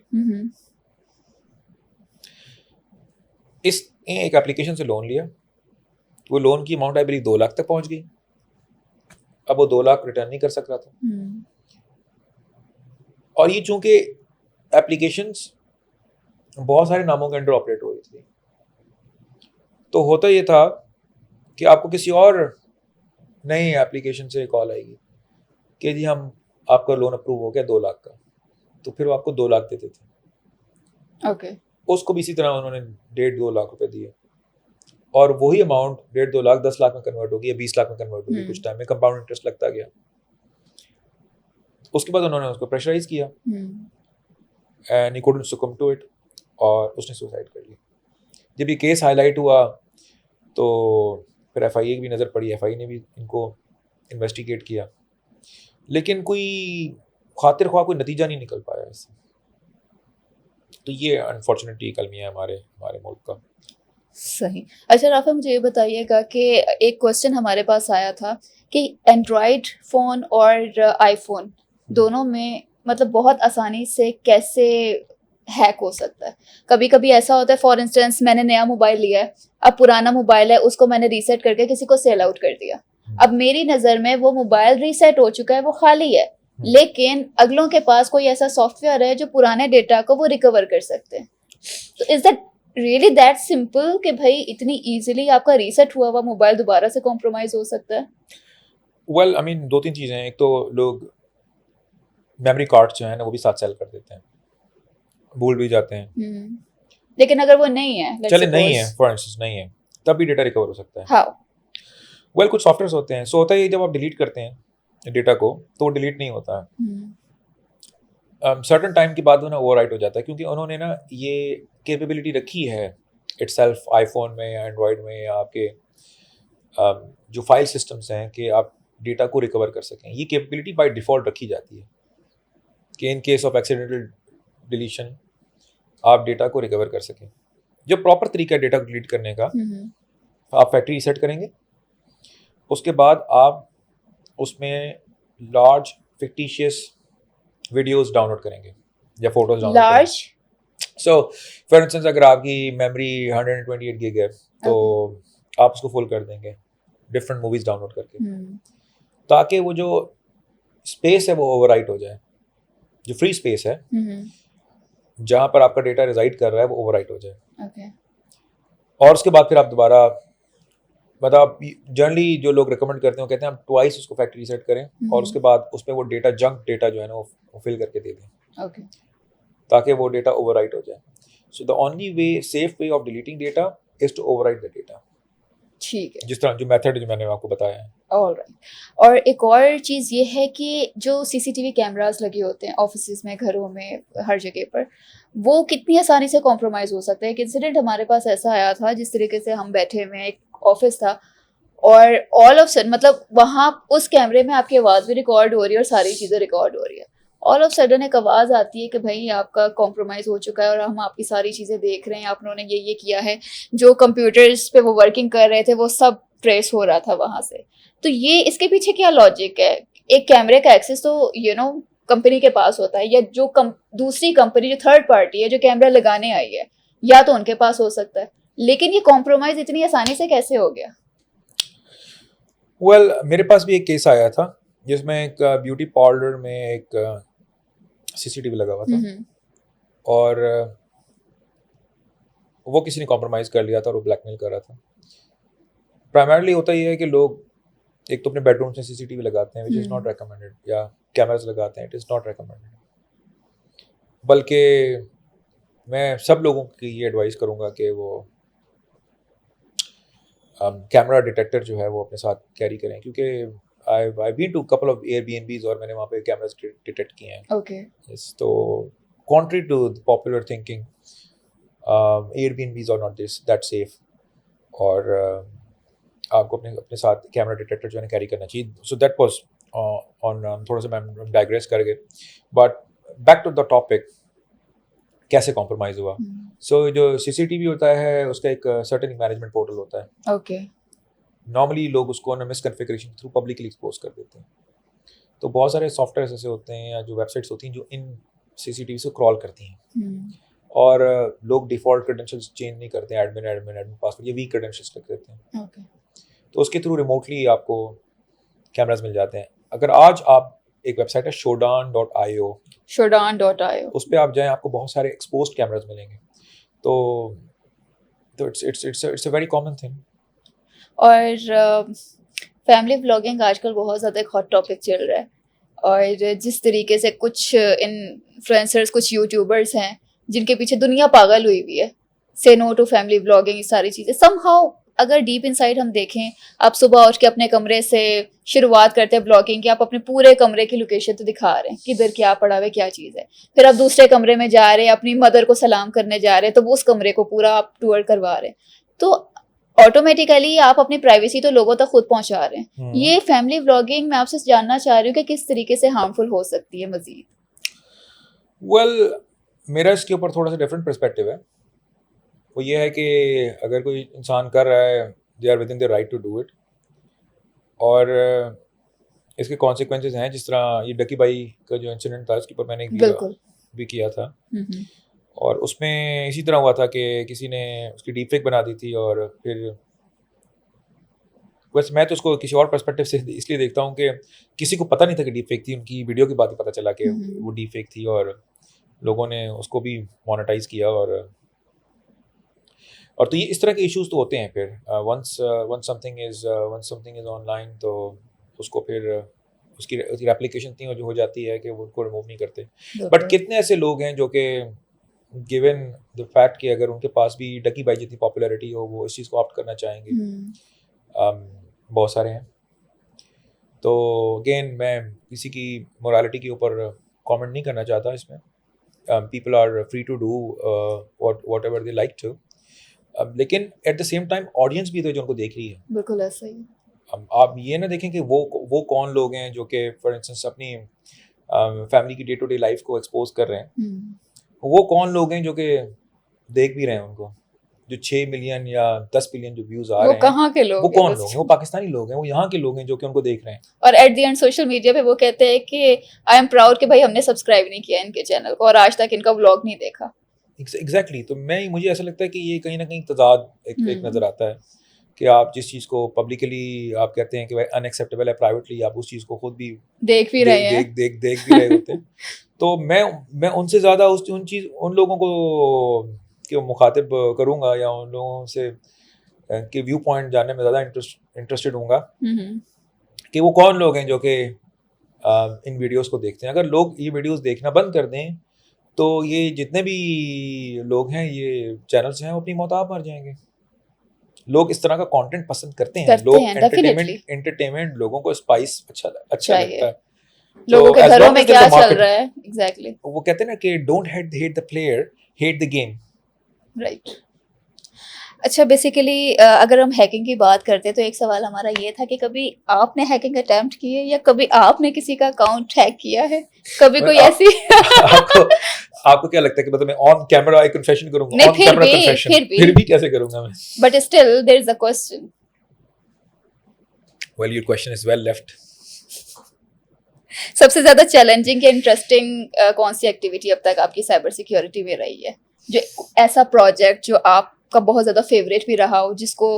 इसने एक एप्लीकेशन से लोन लिया, वो लोन की अमाउंट आई बिलीव 2 लाख तक पहुंच गई। अब वो 2 लाख रिटर्न नहीं कर सक रहा था। और ये चूंकि एप्लीकेशंस बहुत सारे नामों के अंडर ऑपरेट हो रही थी, तो होता ये था कि आपको किसी और नई एप्लीकेशन से कॉल आएगी कि जी हम आपका लोन अप्रूव हो गया 2 लाख का, तो फिर वो आपको 2 लाख देते थे। ओके। उसको भी इसी तरह उन्होंने 1.5-2 लाख रुपए दिए, और वही अमाउंट 1.5-2 लाख 10 लाख में कन्वर्ट होगी या 20 लाख में कन्वर्ट होगी। कुछ टाइम में कंपाउंड इंटरेस्ट लगता गया। उसके बाद उन्होंने उसको प्रेशराइज किया and he couldn't succumb to it, और उसने सुसाइड कर ली। जब ये केस हाईलाइट हुआ तो फिर FIA की भी नज़र पड़ी, FIA ने भी इनको इन्वेस्टिगेट किया, लेकिन कोई खातिर ख्वाह कोई नतीजा नहीं निकल पाया इससे। तो ये अनफॉर्चुनेटली कलमिया है हमारे मुल्क का। सही। अच्छा राफा, मुझे ये बताइएगा कि एक क्वेश्चन हमारे पास आया था कि एंड्रॉयड फ़ोन और आईफोन दोनों में मतलब बहुत आसानी से कैसे हैक हो सकता है। कभी कभी ऐसा होता है, फॉर इंस्टेंस मैंने नया मोबाइल लिया है, अब पुराना मोबाइल है उसको मैंने रीसेट करके किसी को सेल आउट कर दिया। अब मेरी नज़र में वो मोबाइल रीसेट हो चुका है, वो खाली है, लेकिन अगलों के पास कोई ऐसा सॉफ्टवेयर है जो पुराने डेटा को वो रिकवर कर सकते हैं। तो is that really that simple कि भाई इतनी इजीली आपका रीसेट हुआ हुआ मोबाइल दोबारा से कॉम्प्रोमाइज हो सकता है? वेल आई मीन 2-3 चीज़ें हैं। एक तो लोग मेमोरी कार्ड जो है ना वो भी साथ सेल कर देते हैं, भूल भी जाते हैं। लेकिन अगर वो नहीं है, चले नहीं है, फॉर इंस्टेंस नहीं है, तब भी डेटा रिकवर हो सकता है। हाउ? वेल कुछ सॉफ्टवेयर्स होते हैं, सो होता है जब आप डिलीट करते हैं डेटा को तो वो डिलीट नहीं होता है। सर्टन टाइम के बाद वो ना ओवरराइट हो जाता है, क्योंकि उन्होंने ना ये कैपेबिलिटी रखी है इटसेल्फ आईफोन में या एंड्रॉयड में या आपके जो फाइल सिस्टम्स हैं कि आप डेटा को रिकवर कर सकें। ये कैपेबिलिटी बाय डिफ़ॉल्ट रखी जाती है कि in case of accidental deletion आप डेटा को रिकवर कर सकें। जो प्रॉपर तरीका है डेटा को डिलीट करने का, आप फैक्ट्री रीसेट करेंगे, उसके बाद आप उसमें लार्ज फिक्टिशियस वीडियोस डाउनलोड करेंगे या फोटोज डाउनलोड करेंगे। सो फॉर इंस्टेंस अगर आपकी मेमोरी 128 गिग है तो आप उसको फुल कर देंगे डिफरेंट मूवीज डाउनलोड करके, ताकि वो जो स्पेस है वो ओवरराइट हो जाए, जो फ्री स्पेस है जहाँ पर आपका डेटा रिजाइड कर रहा है वो ओवरराइट हो जाए। और उसके बाद फिर आप दोबारा, मतलब जनरली जो लोग रिकमेंड करते हैं वो कहते हैं आप ट्वाइस उसको फैक्ट्री रीसेट करें और उसके बाद उसमें वो डेटा जंक डेटा जो है ना वो फिल करके दे दें, ताकि वो डेटा ओवरराइट हो जाए। So the only way, safe way of deleting data is to overwrite the data. ठीक है। जिस तरह जो मेथड जो मैंने आपको बताया है। ऑलराइट। और एक और चीज़ ये है कि जो सीसीटीवी कैमरास लगे होते हैं ऑफिसेज में, घरों में, हर जगह पर, वो कितनी आसानी से कॉम्प्रोमाइज़ हो सकता है। एक इंसिडेंट हमारे पास ऐसा आया था, जिस तरीके से हम बैठे हुए हैं, एक ऑफिस था, और ऑल ऑफ सडन, मतलब वहाँ उस कैमरे में आपकी आवाज़ भी रिकॉर्ड हो रही है और सारी चीज़ें रिकॉर्ड हो रही है। ऑल ऑफ सडन एक आवाज़ आती है कि भाई आपका कॉम्प्रोमाइज़ हो चुका है और हम आपकी सारी चीज़ें देख रहे हैं, आप उन्होंने ये किया है। जो कंप्यूटर्स पे वो वर्किंग कर रहे थे वो सब ट्रेस हो रहा था वहाँ से। तो ये इसके पीछे क्या लॉजिक है? एक कैमरे का एक्सेस तो कंपनी के पास होता है, या जो दूसरी कंपनी, जो थर्ड पार्टी है, जो कैमरा लगाने आई है, या तो उनके पास हो सकता है। लेकिन ये कॉम्प्रोमाइज़ इतनी आसानी से कैसे हो गया? वेल मेरे पास भी एक केस आया था जिसमें एक ब्यूटी पार्लर में एक सीसीटीवी लगा हुआ था, और वो किसी ने कॉम्प्रोमाइज़ कर लिया था और वो ब्लैकमेल कर रहा था। प्राइमरली होता ये है कि लोग एक तो अपने बेडरूम्स में सीसीटीवी लगाते हैं, विच इज़ नॉट रेकमेंडेड, या कैमरास लगाते हैं, इट इज़ नॉट रेकमेंडेड। बल्कि मैं सब लोगों की ये एडवाइस करूँगा कि वो कैमरा डिटेक्टर जो है वो अपने साथ कैरी करें, क्योंकि I been to couple of Airbnbs और मैंने वहाँ पे कैमरास डिटेक्ट किए हैं। ओके। Yes, तो contrary to the popular thinking, Airbnbs are not this that safe, और आपको अपने अपने साथ कैमरा डिटेक्टर जो है कैरी करना चाहिए। सो दैट वाज ऑन, थोड़ा सा मैं डाइग्रेस कर गए, but back to the topic, कैसे कॉम्प्रोमाइज़ हुआ। सो जो सीसीटीवी होता है उसका एक सर्टेन मैनेजमेंट पोर्टल होता है। ओके। नॉर्मली लोग उसको ना मिसकन्फिगरेशन थ्रू पब्लिकली एक्सपोज कर देते हैं। तो बहुत सारे सॉफ्टवेयर ऐसे होते हैं या जो वेबसाइट्स होती हैं जो इन सीसीटीवी से क्रॉल करती हैं, और लोग डिफ़ॉल्ट क्रेडेंशियल्स चेंज नहीं करते हैं, एडमिन पासवर्ड, ये वीक क्रेडेंशियल्स रख देते हैं। ओके। तो उसके थ्रू रिमोटली आपको कैमरास मिल जाते हैं। अगर आज आप, एक वेबसाइट है shodan.io, shodan.io, उस पे आप जाएं, आपको बहुत सारे एक्सपोज्ड कैमरास मिलेंगे। तो it's a very common thing. और फैमिली व्लॉगिंग आजकल बहुत ज़्यादा एक हॉट टॉपिक चल रहा है, और जिस तरीके से कुछ इन्फ्लुएंसर्स, कुछ यूट्यूबर्स हैं जिनके पीछे दुनिया पागल हुई हुई है, से नो टू फैमिली व्लॉगिंग, ये सारी चीज़ें समहाउ, अगर डीप इनसाइड हम देखें, आप सुबह उठ के अपने कमरे से शुरुआत करते हैं ब्लॉगिंग की, आप अपने पूरे कमरे की लोकेशन तो दिखा रहे हैं, किधर क्या पड़ा हुआ है, क्या चीज़ है। फिर आप दूसरे कमरे में जा रहे हैं, अपनी मदर को सलाम करने जा रहे हैं, तो वो उस कमरे को पूरा आप टूर करवा रहे हैं। तो ऑटोमेटिकली आप अपनी प्राइवेसी तो लोगों तक खुद पहुंचा रहे हैं। ये फैमिली व्लॉगिंग मैं आपसे जानना चाह रही हूँ कि किस तरीके से हार्मफुल हो सकती है मजीद। वेल मेरा इसके ऊपर थोड़ा सा डिफरेंट पर्सपेक्टिव है। वो ये है कि अगर कोई इंसान कर रहा है, they are within the right to do it, और इसके कॉन्सिक्वेंसेज हैं। जिस तरह ये डकी बाई का जो इंसिडेंट था, उसके ऊपर मैंने एक वीडियो भी किया था, और उसमें इसी तरह हुआ था कि किसी ने उसकी डीप फेक बना दी थी, और फिर वैसे मैं तो उसको किसी और पर्सपेक्टिव से इसलिए देखता हूँ कि किसी को पता नहीं था कि डीप फेक थी, उनकी वीडियो के बाद ही पता चला कि वो डीप फेक थी, और लोगों ने उसको भी मोनेटाइज किया, और तो ये इस तरह के इश्यूज तो होते हैं। फिर वंस समथिंग इज ऑनलाइन, तो उसको फिर उसकी एप्लीकेशन इतनी जो हो जाती है कि वो उनको रिमूव नहीं करते। बट कितने ऐसे लोग हैं जो कि गिवन द फैक्ट कि अगर उनके पास भी डकी बाई जितनी पॉपुलैरिटी हो, वो इस चीज़ को ऑप्ट करना चाहेंगे। बहुत सारे हैं। तो अगेन मैं किसी की मोरालिटी के ऊपर कमेंट नहीं करना चाहता इसमें। People are free to do whatever they like to, लेकिन at the same time audience भी तो जो उनको देख रही है। बिल्कुल ऐसा ही। आप ये ना देखें कि वो कौन लोग हैं जो कि फॉर इंस्टेंस अपनी फैमिली की डे टू डे लाइफ को एक्सपोज कर रहे हैं। वो कौन लोग हैं जो कि देख भी रहे हैं उनको, जो 6 मिलियन या 10 मिलियन जो व्यूज आ रहे हैं, कहाँ के लोग, वो कौन लोग हैं? वो पाकिस्तानी लोग हैं, वो यहाँ के लोग हैं जो कि उनको देख रहे हैं। और at the end social media पे वो कहते हैं कि आई एम प्राउड कि भाई हमने सब्सक्राइब नहीं किया इनके चैनल को और आज तक इनका व्लॉग नहीं देखा। एग्जैक्टली। तो मुझे ऐसा लगता है कि ये कहीं ना कहीं तजाद एक नज़र आता है कि आप जिस चीज़ को पब्लिकली आप कहते हैं कि भाई अनएक्सेप्टेबल है, प्राइवेटली आप उस चीज़ को खुद भी देख भी रहे हैं, देख भी रहे होते हैं। तो मैं उनसे ज़्यादा उन लोगों को कि मुखातिब करूँगा, या उन लोगों से के व्यू पॉइंट जानने में ज़्यादा इंटरेस्टेड हूँगा कि वो कौन लोग हैं जो कि इन वीडियोस को देखते हैं। अगर लोग ये वीडियोस देखना बंद कर दें तो ये जितने भी लोग हैं, ये चैनल्स हैं, वो अपनी मौत आप मर जाएंगे। लोग इस तरह का कंटेंट पसंद करते हैं, करते लोग हैं, definitely. एंटरटेनमेंट लोगों को स्पाइस अच्छा चाहिए। लगता है। लोगों के as घरों long में as there's क्या a चल market, रहा है, एग्जैक्टली, वो कहते हैं ना कि don't hate the player, hate the game. Right. अच्छा, बेसिकली अगर हम हैकिंग की बात करते हैं तो एक सवाल हमारा ये था कि कभी आपने हैकिंग अटेम्प्ट की है या कभी आपने किसी का अकाउंट हैक किया है, कभी Well, कोई ऐसी आपको क्या लगता है कि मतलब मैं ऑन कैमरा आई कन्फेशन करूंगा? नहीं, ऑन कैमरा फिर कन्फेशन भी फिर भी कैसे करूंगा मैं? But still there is a question. Well, your question is well left. सबसे ज्यादा चैलेंजिंग या इंटरेस्टिंग कौन सी एक्टिविटी अब तक आपकी साइबर सिक्योरिटी में रही है, जो ऐसा प्रोजेक्ट जो आपका बहुत ज्यादा फेवरेट भी रहा हो, जिसको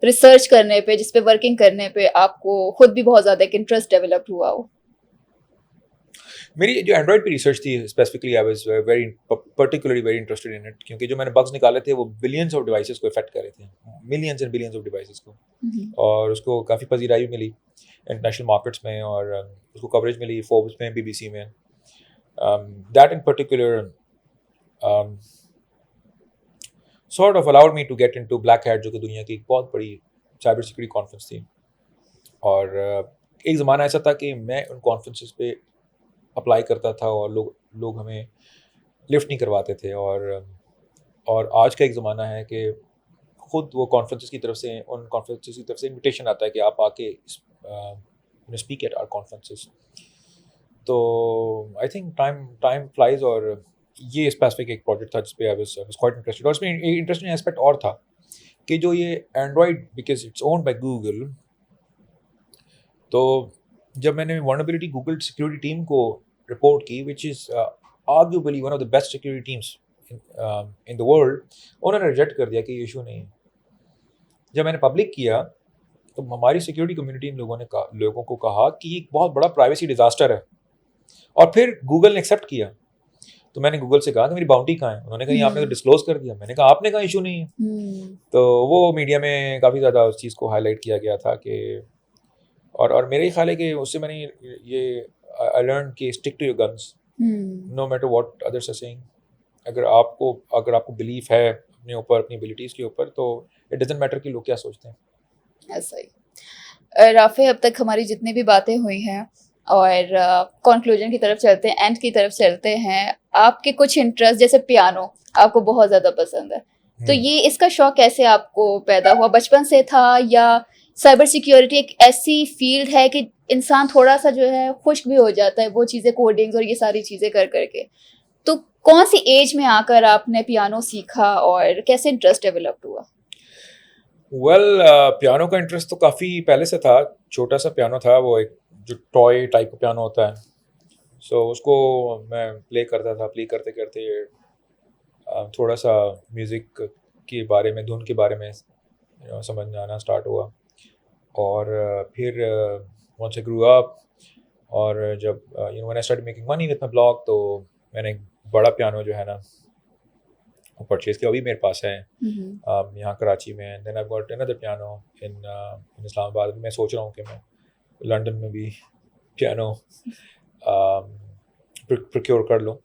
रिसर्च करने पे, जिस पे वर्किंग करने पे आपको खुद भी बहुत ज्यादा एक इंटरेस्ट डेवलप हुआ हो? मेरी जो एंड्रॉइड पे रिसर्च थी specifically, I was very particularly very interested in it, क्योंकि जो मैंने बग्स निकाले थे वो बिलियंस ऑफ डिवाइसेस को इफेक्ट कर रहे थे, millions and billions of devices को, और उसको काफ़ी पजीराई मिली इंटरनेशनल मार्केट्स में, और उसको कवरेज मिली फोर्ब्स में, BBC में। That in particular sort of allowed me to get into Black Hat, जो कि दुनिया की एक बहुत बड़ी साइबर सिक्योरिटी कॉन्फ्रेंस थी, और एक ज़माना ऐसा था कि मैं उन कॉन्फ्रेंसेस पे अप्लाई करता था और लोग हमें लिफ्ट नहीं करवाते थे, और आज का एक ज़माना है कि खुद वो कॉन्फ्रेंसेस की तरफ से, उन कॉन्फ्रेंसेस की तरफ से इनविटेशन आता है कि आप आके स्पीक एट आवर कॉन्फ्रेंसेस। तो आई थिंक टाइम फ्लाइज, और ये स्पेसिफिक एक प्रोजेक्ट था जिसपे आई वाज क्वाइट इंटरेस्टेड, और इसमें एक इंटरेस्टिंग एस्पेक्ट और था कि जो ये Android, because it's owned by Google, तो जब मैंने वल्नरेबिलिटी गूगल सिक्योरिटी टीम को रिपोर्ट की, which is arguably one of the best security teams in the world, उन्होंने रिजेक्ट कर दिया कि ये इशू नहीं है। जब मैंने पब्लिक किया तो हमारी सिक्योरिटी कम्युनिटी लोगों को कहा कि ये एक बहुत बड़ा प्राइवेसी डिजास्टर है, और फिर गूगल ने एक्सेप्ट किया। तो मैंने गूगल से कहा कि मेरी बाउंटी कहाँ है, उन्होंने कहा आपने तो डिस्क्लोज कर दिया। मैंने कहा आपने कहा इशू नहीं है। तो वो मीडिया में काफ़ी ज़्यादा उस चीज़ को हाईलाइट किया गया था कि, और मेरा ही ख्याल है कि उससे मैंने ये आई लर्न कि stick to your guns no matter what others are saying. अगर आपको बिलीफ है अपने ऊपर, अपनी एबिलिटीज़ के ऊपर, तो इट डजंट मैटर कि लोग क्या सोचते हैं। ऐसा ही। राफे, अब तक हमारी जितनी भी बातें हुई हैं और कंक्लूजन की तरफ चलते हैं, एंड की तरफ चलते हैं, आपके कुछ इंटरेस्ट जैसे पियानो आपको बहुत ज़्यादा पसंद है, तो ये इसका शौक कैसे आपको पैदा हुआ? बचपन से था, या साइबर सिक्योरिटी एक ऐसी फील्ड है कि इंसान थोड़ा सा जो है खुश भी हो जाता है वो चीज़ें, कोडिंग्स और ये सारी चीज़ें कर करके, तो कौन सी एज में आकर आपने पियानो सीखा और कैसे इंटरेस्ट डेवलप हुआ? पियानो का इंटरेस्ट तो काफ़ी पहले से था। छोटा सा पियानो था, वो एक जो टॉय टाइप का पियानो होता है, सो उसको मैं प्ले करता था। प्ले करते करते थोड़ा सा म्यूज़िक के बारे में, धुन के बारे में समझ में आना स्टार्ट हुआ, और फिर वंस आई ग्रू अप, और जब when I started making money with my blog, तो मैंने एक बड़ा पियानो जो है ना वो परचेज किया, अभी मेरे पास है यहाँ कराची में। Then I got another piano in Islamabad. मैं सोच रहा हूँ कि मैं लंदन में भी पियानो प्रोक्योर कर लूँ।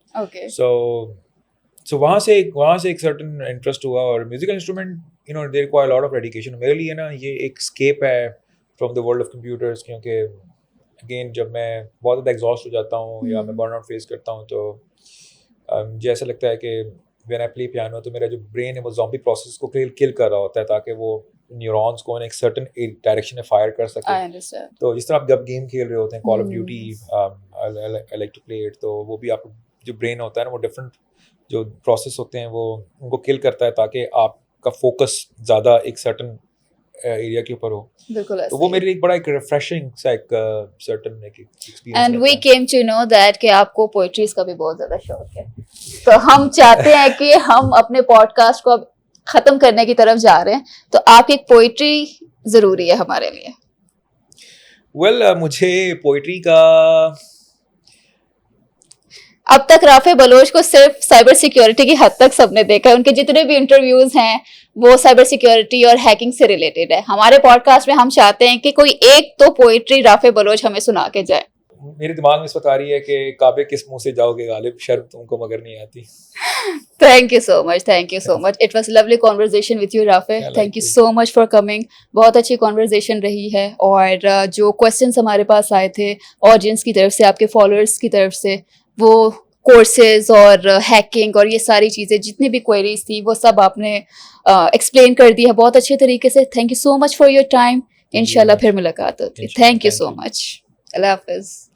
सो वहाँ से एक सर्टन इंटरेस्ट हुआ, और musical instrument they require lot of dedication. मेरे लिए ना ये एक स्केप है from the world of computers, क्योंकि अगेन जब मैं बहुत ज़्यादा एग्जॉस्ट हो जाता हूँ या मैं बर्नआउट फेस करता हूँ, तो मुझे ऐसा लगता है कि व्हेन आई प्ले पियानो, तो मेरा जो ब्रेन है वो ज़ॉम्बी प्रोसेस को किल कर रहा होता है, ताकि वो न्यूरॉन्स को एक सर्टन डायरेक्शन में फायर कर सके। तो जिस तरह आप जब गेम खेल रहे होते हैं, Call of Duty I like to play it, तो वो भी आपका जो ब्रेन होता है ना, वो डिफरेंट जो प्रोसेस होते हैं वो उनको किल करता है, ताकि आपका फोकस ज़्यादा एक सर्टन एरिया के ऊपर हो। बिल्कुल। तो वो मेरे लिए एक बड़ा एक रिफ्रेशिंग सा एक certain experience. And we came to know that कि आपको पोएट्रीज का भी बहुत ज़्यादा शौक है, तो हम चाहते हैं कि हम अपने पॉडकास्ट को अब ख़त्म करने की तरफ जा रहे हैं, तो आपकी एक पोएट्री ज़रूरी है हमारे लिए। मुझे पोएट्री का, अब तक राफे बलोच को सिर्फ साइबर सिक्योरिटी की हद तक सबने देखा है, उनके जितने भी इंटरव्यूज हैं वो साइबर सिक्योरिटी और हैकिंग से रिलेटेड है। हमारे पॉडकास्ट में हम चाहते हैं कि कोई एक तो पोएट्री राफे बलोच हमें सुना के जाए। मेरे दिमाग में इस वक्त आ रही है कि काबे किस मुंह से जाओगे गालिब, शर्म तुमको मगर नहीं आती। Thank you so much. Thank you so much. It was a lovely conversation with you, Rafe. Yeah, Thank you likewise. so much for coming. बहुत अच्छी conversation रही है और जो questions हमारे पास आए थे audience की तरफ से, आपके followers की तरफ से, वो courses और hacking और ये सारी चीज़ें जितनी भी queries थी वो सब आपने explain कर दी है बहुत अच्छे तरीके से. Thank you so much for your time. you इंशाल्लाह very फिर मुलाकात होती है. Inshallah. Thank you Thank so you. much. अल्लाह हाफिज़.